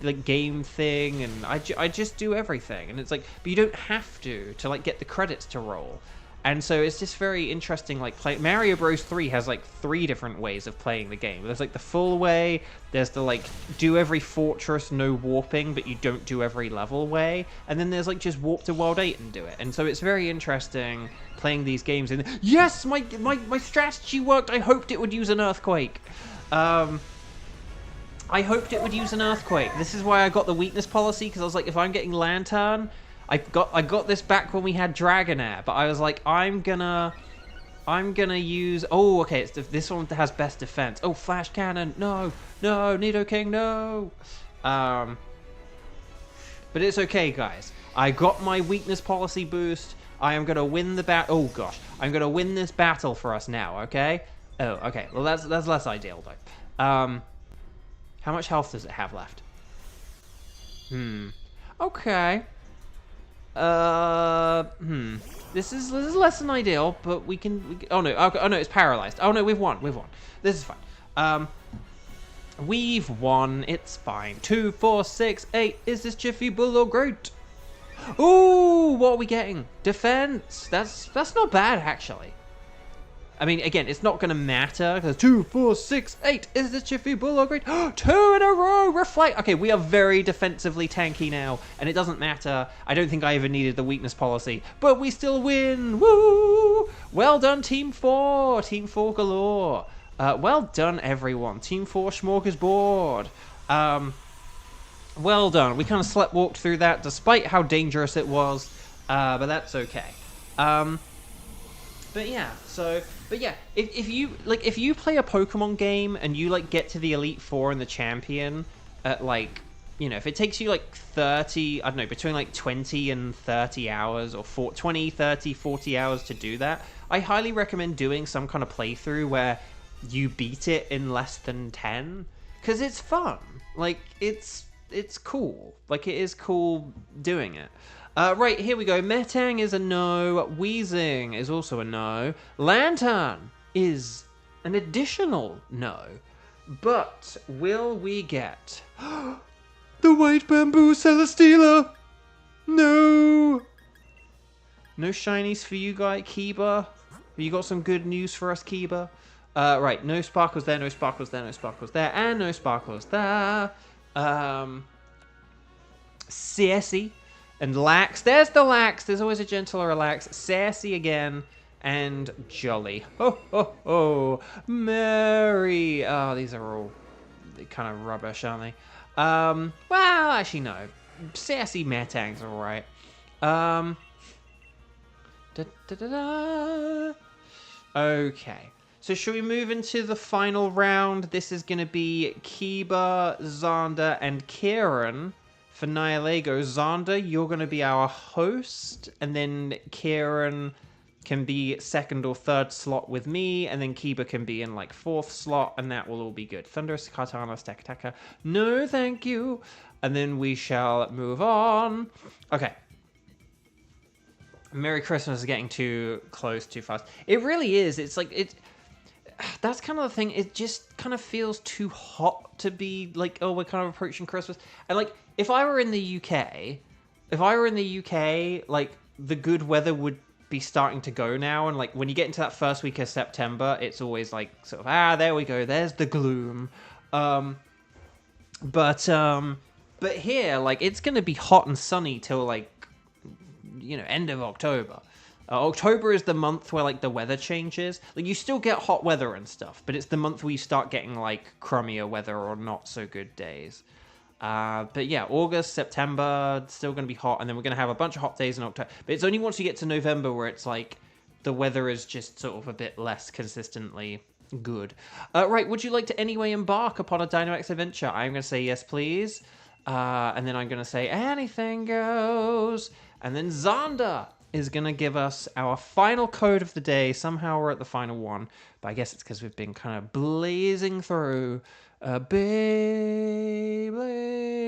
Speaker 1: like game thing, and I just do everything. And it's like, but you don't have to like get the credits to roll. And so it's just very interesting, like, Mario Bros. 3 has, like, 3 different ways of playing the game. There's, like, the full way, there's the, like, do every fortress, no warping, but you don't do every level way, and then there's, like, just warp to World 8 and do it. And so it's very interesting playing these games. And yes, my strategy worked! I hoped it would use an earthquake. I hoped it would use an earthquake. This is why I got the weakness policy, because I was like, if I'm getting Lantern... I got this back when we had Dragonair, but I was like, I'm gonna use... Oh, okay, it's this one that has best defense. Oh, Flash Cannon, no, Nidoking, no. But it's okay, guys. I got my weakness policy boost. I am gonna win the battle. Oh gosh, I'm gonna win this battle for us now. Okay. Oh, okay. Well, that's less ideal though. How much health does it have left? Okay. This is less than ideal, but we can. Oh no! Oh no! It's paralyzed. Oh no! We've won. This is fine. We've won. It's fine. 2, 4, 6, 8. Is this Jiffy Bull or Groot? Ooh, what are we getting? Defense. That's not bad actually. I mean, again, it's not going to matter because 2, 4, 6, 8. Is this Jiffy Bull or Groot? 2 in a row. Reflect. Okay, we are very defensively tanky now, and it doesn't matter. I don't think I even needed the weakness policy, but we still win. Woo! Well done, Team 4. Team 4 galore. Well done, everyone. Team 4 smorgasbord. Well done. We kind of sleptwalked through that, despite how dangerous it was, but that's okay. But yeah, if you play a Pokemon game and you like get to the Elite Four and the Champion at like, you know, if it takes you like 30, I don't know, between like 20 and 30 hours or 20, 30, 40 hours to do that, I highly recommend doing some kind of playthrough where you beat it in less than 10, because it's fun. Like, it's cool. Like, it is cool doing it. Right, here we go. Metang is a no. Wheezing is also a no. Lantern is an additional no. But will we get the white bamboo Celesteela? No. No shinies for you, guy, Kiba. You got some good news for us, Kiba? Right, no sparkles there, no sparkles there, no sparkles there, and no sparkles there. Sassy and Lax. There's the Lax. There's always a gentler Lax. Sassy again. And Jolly. Ho, ho, ho. Merry. Oh, these are all kind of rubbish, aren't they? Well, actually, no. Sassy Metang's alright. Okay. So should we move into the final round? This is going to be Kiba, Xander, and Kieran for Nihilego. Xander, you're going to be our host, and then Kieran can be second or third slot with me, and then Kiba can be in like fourth slot, and that will all be good. Thunderous Katana, Stack Attacker. No, thank you. And then we shall move on. Okay. Merry Christmas is getting too close too fast. It really is. It's like, that's kind of the thing. It just kind of feels too hot to be like, oh, we're kind of approaching Christmas. And like, if I were in the UK, like the good weather would be starting to go now. And like when you get into that first week of September, it's always like sort of, there we go. There's the gloom. But here, like, it's going to be hot and sunny till like, you know, end of October. October is the month where like the weather changes. Like, you still get hot weather and stuff, but it's the month where you start getting like crummier weather or not so good days. But yeah, August, September, it's still going to be hot, and then we're going to have a bunch of hot days in October. But it's only once you get to November where it's like the weather is just sort of a bit less consistently good. Right, would you like to anyway embark upon a Dynamax adventure? I'm going to say yes, please. And then I'm going to say anything goes. And then Xander is going to give us our final code of the day. Somehow we're at the final one, but I guess it's because we've been kind of blazing through. Beyblade,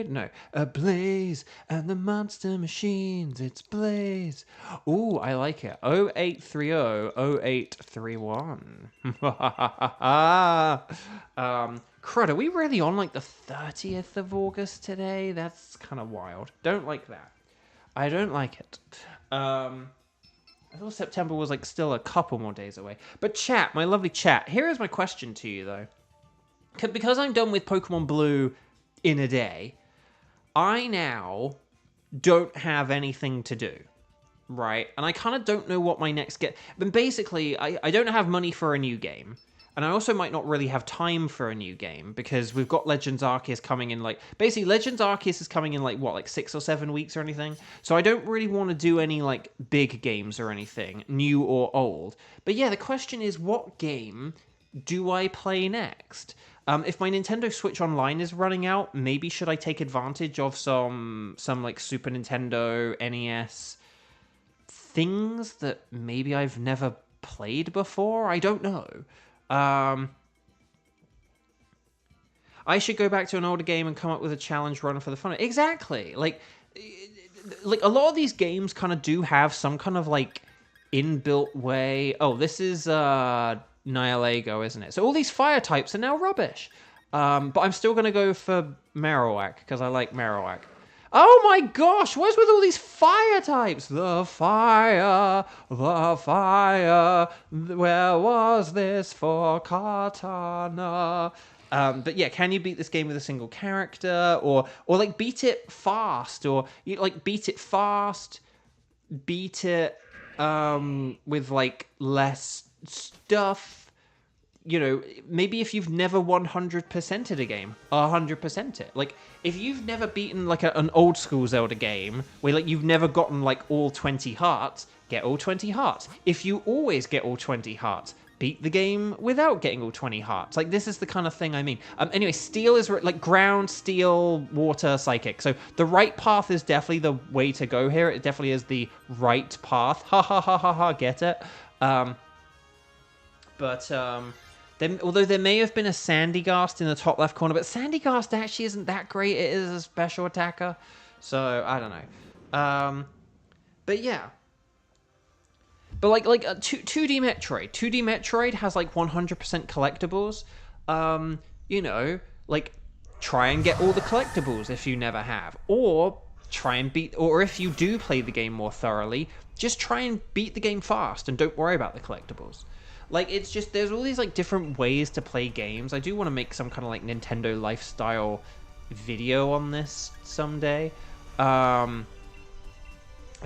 Speaker 1: no, a Blaze and the Monster Machines, it's Blaze. Ooh, I like it. 0830 0831. Crud, are we really on like the 30th of August today? That's kind of wild. Don't like that. I don't like it. I thought September was like still a couple more days away. But chat, my lovely chat, here is my question to you though. Because I'm done with Pokemon Blue in a day, I now don't have anything to do, right? And I kind of don't know what my next get... But basically, I don't have money for a new game. And I also might not really have time for a new game, because we've got Legends Arceus coming in, like... Basically, Legends Arceus is coming in, like, what, like 6 or 7 weeks or anything? So I don't really want to do any, like, big games or anything, new or old. But yeah, the question is, what game do I play next? If my Nintendo Switch Online is running out, maybe should I take advantage of some like Super Nintendo, NES things that maybe I've never played before. I don't know. I should go back to an older game and come up with a challenge run for the fun. Exactly. Like a lot of these games kind of do have some kind of like inbuilt way. Oh, this is Nihilego, isn't it? So all these fire types are now rubbish. But I'm still going to go for Marowak because I like Marowak. Oh my gosh, what's with all these fire types? The fire, where was this for Katana? But yeah, can you beat this game with a single character? Or like beat it fast? Or you like beat it fast, beat it with like less stuff? You know, maybe if you've never 100%ed a game, 100% it. Like, if you've never beaten, like, an old-school Zelda game, where, like, you've never gotten, like, all 20 hearts, get all 20 hearts. If you always get all 20 hearts, beat the game without getting all 20 hearts. Like, this is the kind of thing I mean. Anyway, steel is, like, ground, steel, water, psychic. So, the right path is definitely the way to go here. It definitely is the right path. Ha ha ha ha ha, get it? Although there may have been a Sandygast in the top left corner, but Sandygast actually isn't that great. It is a special attacker, so I don't know. But yeah. But like 2D Metroid. 2D Metroid has like 100% collectibles. You know, like try and get all the collectibles if you never have, or try and beat, or if you do play the game more thoroughly, just try and beat the game fast and don't worry about the collectibles. Like, it's just, there's all these, like, different ways to play games. I do want to make some kind of, like, Nintendo lifestyle video on this someday. And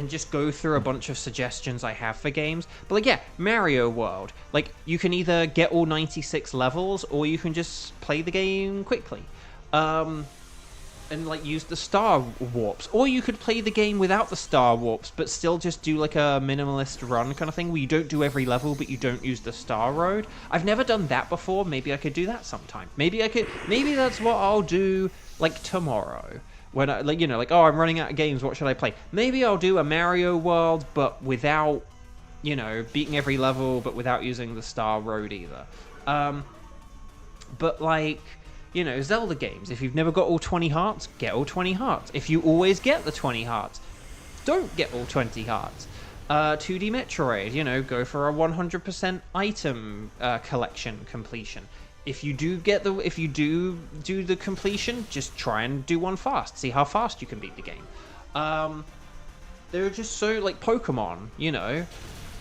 Speaker 1: just go through a bunch of suggestions I have for games. But, like, yeah, Mario World. Like, you can either get all 96 levels, or you can just play the game quickly. And, like, use the star warps. Or you could play the game without the star warps, but still just do, like, a minimalist run kind of thing, where you don't do every level, but you don't use the star road. I've never done that before. Maybe I could do that sometime. Maybe that's what I'll do, like, tomorrow. When I, like, you know, like, oh, I'm running out of games, what should I play? Maybe I'll do a Mario World, but without, you know, beating every level, but without using the star road either. But, like, you know, Zelda games. If you've never got all 20 hearts, get all 20 hearts. If you always get the 20 hearts, don't get all 20 hearts. 2D Metroid, you know, go for a 100% item collection completion. If you do do the completion, just try and do one fast. See how fast you can beat the game. They're just so, like, Pokemon, you know.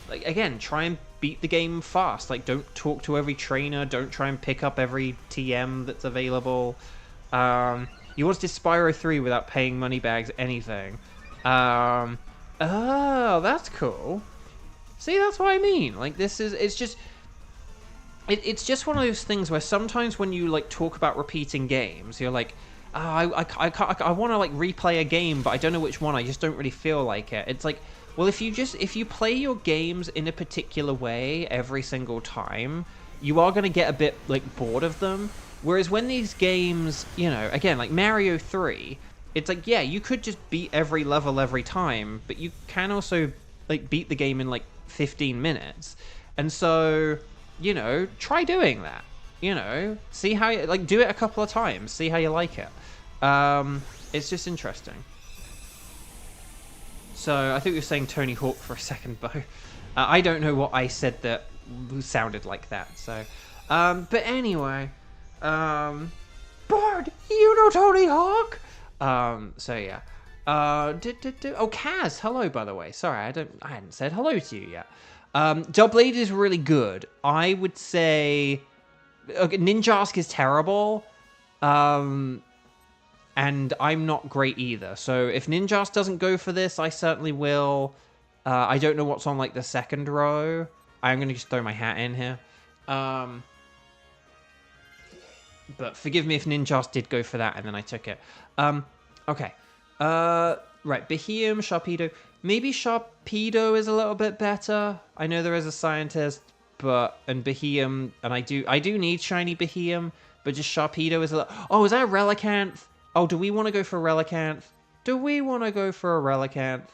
Speaker 1: Like, again, try and beat the game fast. Like, don't talk to every trainer. Don't try and pick up every TM that's available. You want to do Spyro 3 without paying money bags, anything. Oh, that's cool. See, that's what I mean. Like, it's just one of those things where sometimes when you, like, talk about repeating games, you're like, oh, I want to, like, replay a game, but I don't know which one. I just don't really feel like it. It's like, well, if you play your games in a particular way every single time, you are going to get a bit, like, bored of them. Whereas when these games, you know, again, like Mario 3, it's like, yeah, you could just beat every level every time, but you can also, like, beat the game in, like, 15 minutes. And so, you know, try doing that. You know, see how you, like, do it a couple of times, see how you like it. It's just interesting. So, I think you were saying Tony Hawk for a second, Bo. I don't know what I said that sounded like that, so... but anyway... Bard, you know Tony Hawk? So yeah. Oh, Kaz, hello, by the way. Sorry, I hadn't said hello to you yet. Doublade is really good. I would say... Okay, Ninjask is terrible. And I'm not great either. So if Ninjas doesn't go for this, I certainly will. I don't know what's on, like, the second row. I'm going to just throw my hat in here. But forgive me if Ninjas did go for that, and then I took it. Okay. Right, Beheeyem, Sharpedo. Maybe Sharpedo is a little bit better. I know there is a scientist, and Beheeyem, and I do need shiny Beheeyem, but just Sharpedo is a little... Oh, is that a Relicanth? Oh, do we want to go for Relicanth? Do we want to go for a Relicanth?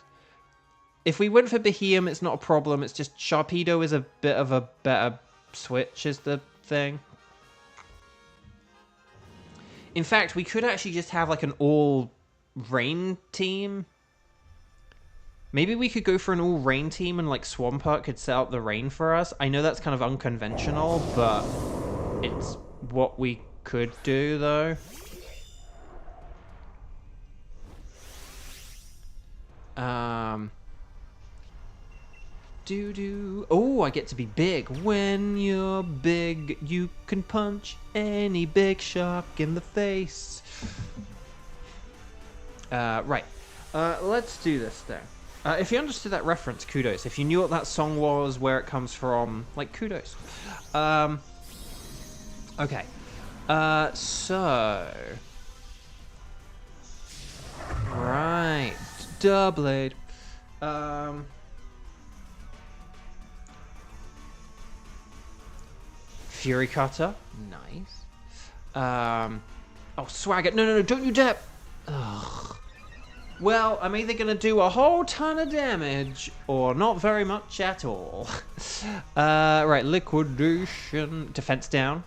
Speaker 1: If we went for Behemoth, it's not a problem. It's just Sharpedo is a bit of a better switch is the thing. In fact, we could actually just have like an all rain team. Maybe we could go for an all rain team and like Swampert could set up the rain for us. I know that's kind of unconventional, but it's what we could do though. Oh, I get to be big. When you're big, you can punch any big shark in the face. Right. Let's do this then. If you understood that reference, kudos. If you knew what that song was, where it comes from, like, kudos. Okay. So... Right. Doublade. Fury Cutter. Nice. Oh, Swagger. No, don't you dare. Ugh. Well, I'm either going to do a whole ton of damage or not very much at all. Right, Liquidation. Defense down.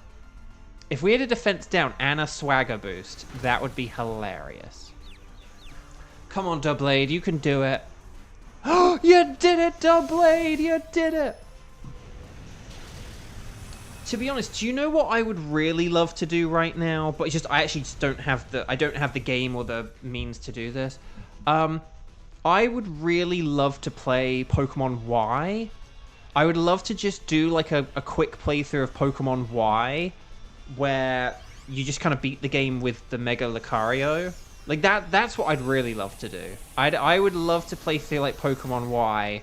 Speaker 1: If we had a defense down and a Swagger boost, that would be hilarious. Come on, Doublade, you can do it. Oh, you did it, Doublade, you did it. To be honest, do you know what I would really love to do right now? But I actually just don't have the game or the means to do this. I would really love to play Pokemon Y. I would love to just do like a quick playthrough of Pokemon Y, where you just kind of beat the game with the Mega Lucario. Like that's what I'd really love to do. I would love to play through like Pokemon Y,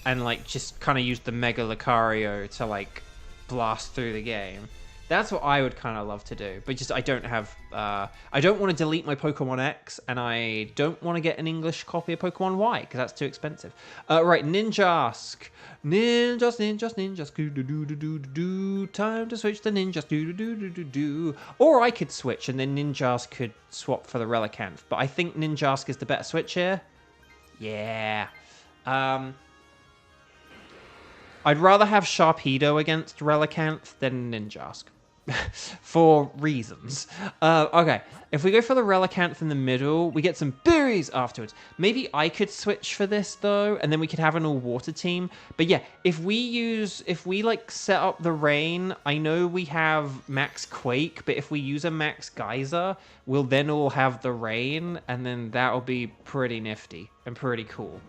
Speaker 1: and like just kind of use the Mega Lucario to like blast through the game. That's what I would kind of love to do. But just I don't have I don't want to delete my Pokemon X, and I don't want to get an English copy of Pokemon Y because that's too expensive. Right, Ninjask. Ninjas, do. Time to switch the Ninjas, do. Or I could switch, and then Ninjask could swap for the Relicanth. But I think Ninjask is the better switch here. Yeah. I'd rather have Sharpedo against Relicanth than Ninjask. For reasons. Okay, if we go for the Relicanth in the middle, we get some berries afterwards. Maybe I could switch for this, though, and then we could have an all-water team. But yeah, if we, like, set up the rain, I know we have Max Quake, but if we use a Max Geyser, we'll then all have the rain, and then that'll be pretty nifty and pretty cool.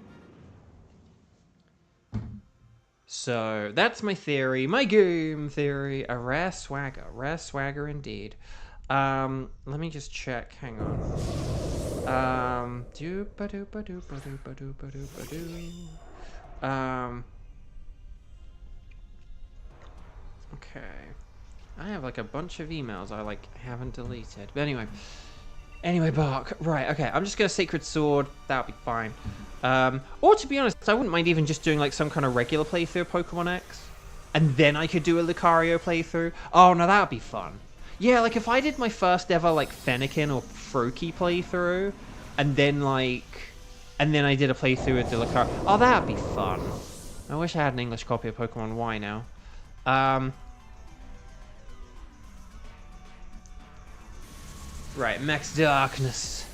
Speaker 1: So, that's my theory, my game theory. A rare swagger indeed. Let me just check, hang on. Okay. I have like a bunch of emails I like haven't deleted. But anyway, Bark. Right, okay. I'm just going to Sacred Sword. That'll be fine. Or to be honest, I wouldn't mind even just doing like some kind of regular playthrough of Pokemon X. And then I could do a Lucario playthrough. Oh, no, that would be fun. Yeah, like if I did my first ever like Fennekin or Froakie playthrough, and then I did a playthrough with the Lucario. Oh, that'd be fun. I wish I had an English copy of Pokemon Y now. Right, Max Darkness.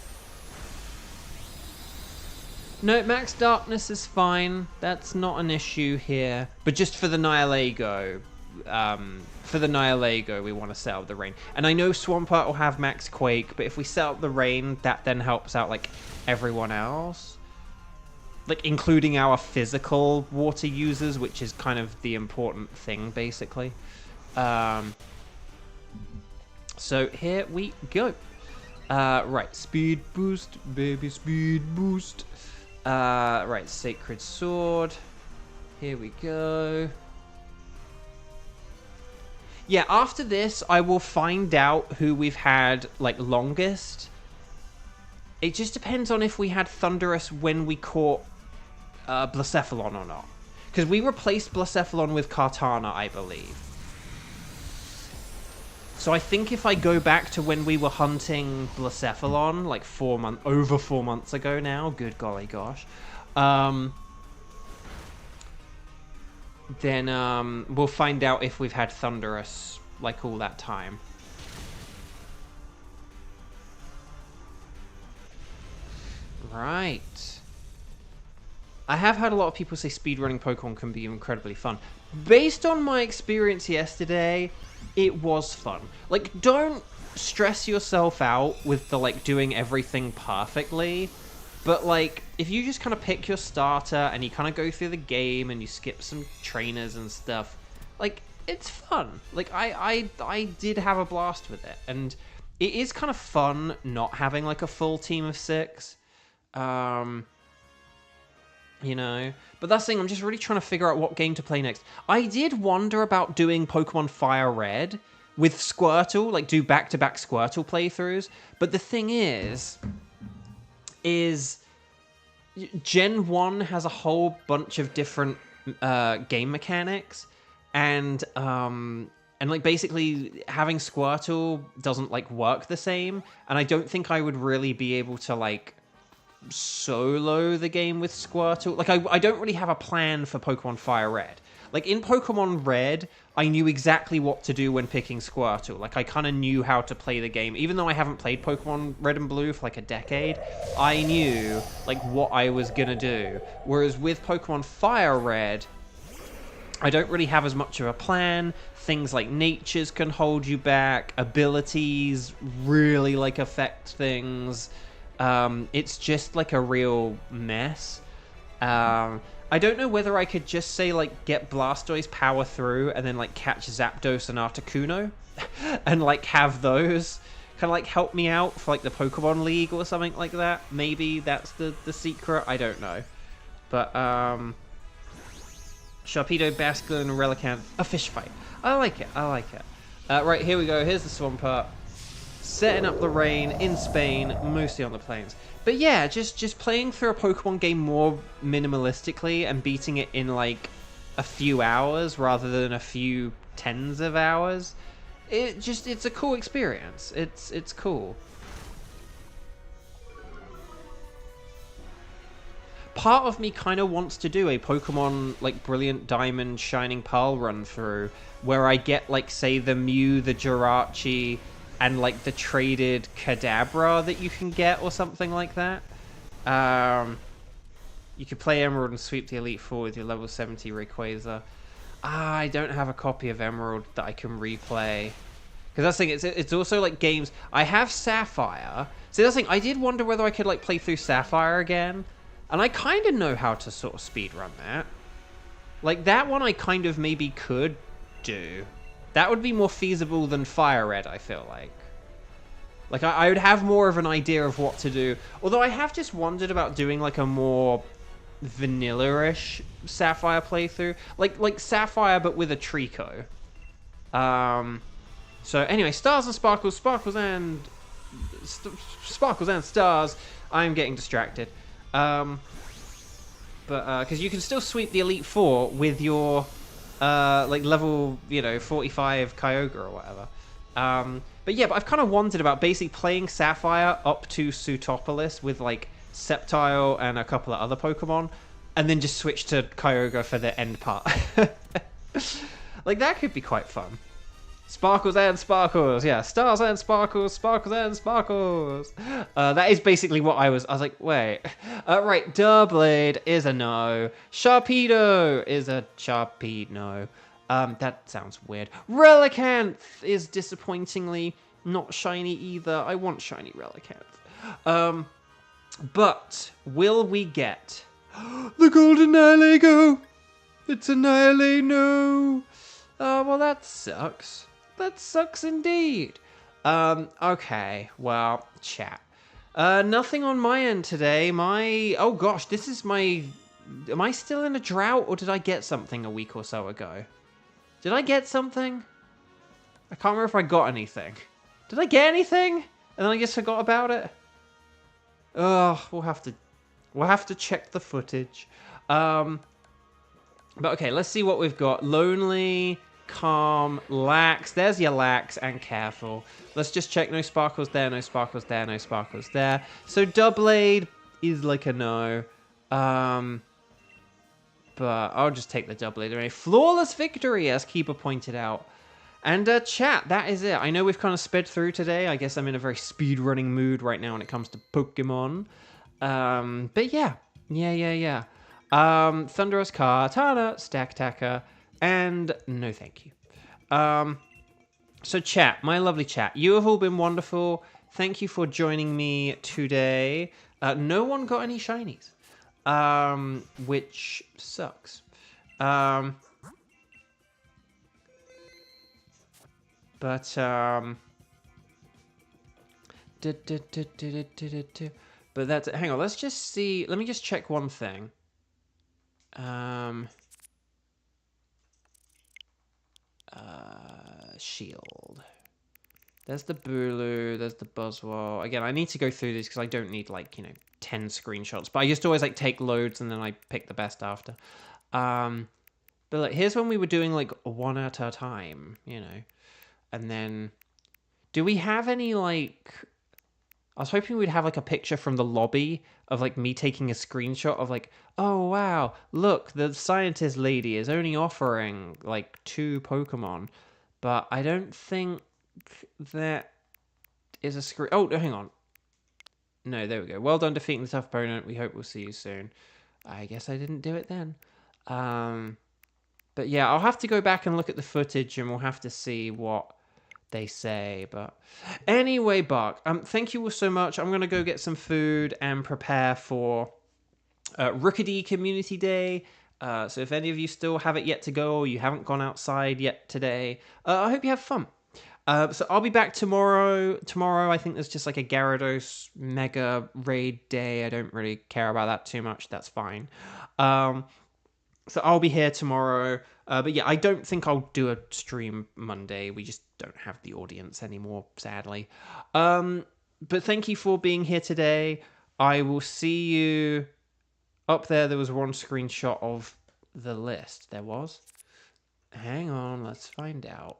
Speaker 1: No, Max Darkness is fine. That's not an issue here. But just for the Nihilego, we want to set up the rain. And I know Swampert will have Max Quake, but if we set up the rain, that then helps out like everyone else. Like including our physical water users, which is kind of the important thing, basically. So here we go. Right, speed boost, baby, speed boost. Right, Sacred Sword. Here we go. Yeah, after this, I will find out who we've had, like, longest. It just depends on if we had Thunderous when we caught Blacephalon or not. Because we replaced Blacephalon with Kartana, I believe. So I think if I go back to when we were hunting Blacephalon, like over 4 months ago now, good golly gosh, then we'll find out if we've had Thunderous like all that time. Right. I have had a lot of people say speedrunning Pokemon can be incredibly fun. Based on my experience yesterday, it was fun. Like, don't stress yourself out with the, like, doing everything perfectly. But, like, if you just kind of pick your starter and you kind of go through the game and you skip some trainers and stuff, like, it's fun. Like, I did have a blast with it. And it is kind of fun not having, like, a full team of 6. You know, but that's the thing, I'm just really trying to figure out what game to play next. I did wonder about doing Pokemon Fire Red with Squirtle, like do back-to-back Squirtle playthroughs, but the thing is Gen 1 has a whole bunch of different game mechanics, and like basically having Squirtle doesn't like work the same, and I don't think I would really be able to like solo the game with Squirtle. Like, I don't really have a plan for Pokemon Fire Red. Like, in Pokemon Red, I knew exactly what to do when picking Squirtle. Like, I kind of knew how to play the game. Even though I haven't played Pokemon Red and Blue for, like, a decade, I knew, like, what I was gonna do. Whereas with Pokemon Fire Red, I don't really have as much of a plan. Things like natures can hold you back. Abilities really, like, affect things. It's just like a real mess. I don't know whether I could just say like get Blastoise, power through, and then like catch Zapdos and Articuno and like have those kind of like help me out for like the Pokemon League or something like that. Maybe that's the secret. I don't know. But Sharpedo, Basculin, and Relicanth, a fish fight. I like it. I like it. Right, here we go. Here's the Swampert. Setting up the rain in Spain, mostly on the plains. But yeah, just playing through a Pokemon game more minimalistically and beating it in like a few hours rather than a few tens of hours. It's a cool experience. It's cool. Part of me kind of wants to do a Pokemon like Brilliant Diamond Shining Pearl run through where I get like say the Mew, the Jirachi, and like the traded Kadabra that you can get or something like that. You could play Emerald and sweep the Elite Four with your level 70 Rayquaza. I don't have a copy of Emerald that I can replay. Because that's the thing, it's also like games... I have Sapphire. So that's the thing, I did wonder whether I could like play through Sapphire again. And I kind of know how to sort of speedrun that. Like that one I kind of maybe could do. That would be more feasible than Fire Red, I feel like. Like, I would have more of an idea of what to do. Although I have just wondered about doing, like, a more vanilla-ish Sapphire playthrough. Like Sapphire, but with a Trico. So, anyway, Stars and Sparkles, Sparkles and Stars. I'm getting distracted. But, because you can still sweep the Elite Four with your... like level, 45 Kyogre or whatever. But yeah, but I've kind of wondered about basically playing Sapphire up to Sutopolis with like Sceptile and a couple of other Pokemon, and then just switch to Kyogre for the end part. Like that could be quite fun. Sparkles and Sparkles, yeah, Stars and Sparkles, Sparkles and Sparkles. That is basically what I was like, wait. Right, Durblade is a no. Sharpedo is a Sharpedo. That sounds weird. Relicanth is disappointingly not shiny either. I want shiny Relicanth. But will we get the Golden Nihilego? It's Annihilate, no. Well, that sucks. That sucks indeed. Okay, well, chat. Nothing on my end today. Oh gosh, this is my... Am I still in a drought, or did I get something a week or so ago? Did I get something? I can't remember if I got anything. Did I get anything? And then I just forgot about it? Oh, we'll have to check the footage. But okay, let's see what we've got. Lonely... calm, lax. There's your lax and careful. Let's just check. No sparkles there, no sparkles there, no sparkles there. So Doublade is like a no. But I'll just take the Doublade anyway. Flawless victory, as Keeper pointed out. And chat, that is it. I know we've kind of sped through today. I guess I'm in a very speed-running mood right now when it comes to Pokemon. But yeah. Thunderous Kartana, Stack-Tacker, and no thank you. So chat, my lovely chat, you have all been wonderful. Thank you for joining me today. No one got any shinies, which sucks. But that's hang on, let's just see. Let me just check one thing. Shield. There's the Bulu, there's the Buzzwole. Again, I need to go through these because I don't need, like, 10 screenshots. But I just always, like, take loads and then I pick the best after. But, like, here's when we were doing, like, one at a time, And then, do we have any, like... I was hoping we'd have, like, a picture from the lobby of, like, me taking a screenshot of, like, oh, wow, look, the scientist lady is only offering, like, 2 Pokemon. But I don't think that is a screen... Oh, hang on. No, there we go. Well done defeating the tough opponent. We hope we'll see you soon. I guess I didn't do it then. But yeah, I'll have to go back and look at the footage and we'll have to see what they say. But anyway, Buck, thank you all so much. I'm going to go get some food and prepare for Rookedy Community Day. So if any of you still have it yet to go or you haven't gone outside yet today, I hope you have fun. So I'll be back tomorrow. Tomorrow, I think there's just like a Gyarados Mega Raid Day. I don't really care about that too much. That's fine. So I'll be here tomorrow. But yeah, I don't think I'll do a stream Monday. We just don't have the audience anymore, sadly. But thank you for being here today. I will see you... Up there was one screenshot of the list. There was. Hang on, let's find out.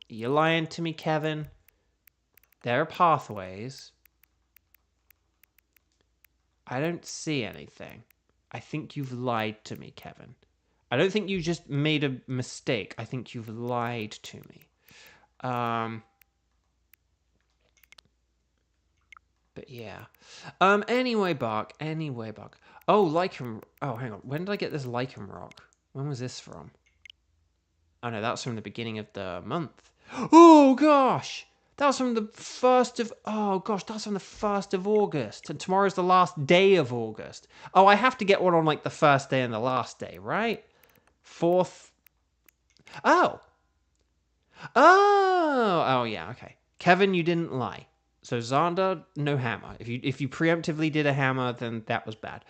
Speaker 1: You're lying to me, Kevin. There are pathways. I don't see anything. I think you've lied to me, Kevin. I don't think you just made a mistake. I think you've lied to me. But yeah. Anyway, Bark. Oh, Lichen... Oh, hang on. When did I get this Lichen Rock? When was this from? Oh, no, that's from the beginning of the month. Oh, gosh! That was from the 1st of... Oh, gosh, that's from the 1st of August. And tomorrow's the last day of August. Oh, I have to get one on, like, the first day and the last day, right? 4th... Oh! Oh, yeah, okay. Kevin, you didn't lie. So Xander, no hammer. If you preemptively did a hammer, then that was bad.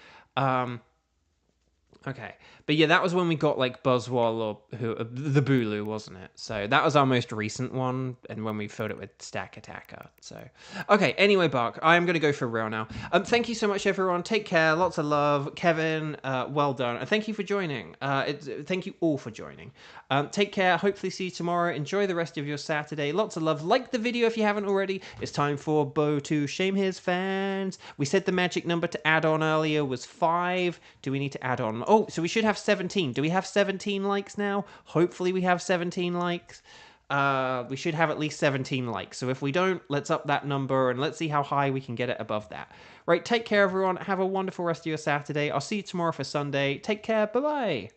Speaker 1: Okay. But yeah, that was when we got like Buzzwole or the Bulu, wasn't it? So that was our most recent one, and when we filled it with Stack Attacker. So okay, anyway, Bark, I'm gonna go for real now. Thank you so much, everyone. Take care, lots of love. Kevin, well done. And thank you for joining. Thank you all for joining. Take care, hopefully see you tomorrow. Enjoy the rest of your Saturday. Lots of love. Like the video if you haven't already. It's time for Bo to shame his fans. We said the magic number to add on earlier was 5. Do we need to add on? Oh, so we should have 17. Do we have 17 likes now? Hopefully we have 17 likes. We should have at least 17 likes. So if we don't, let's up that number and let's see how high we can get it above that. Right, take care, everyone. Have a wonderful rest of your Saturday. I'll see you tomorrow for Sunday. Take care. Bye-bye.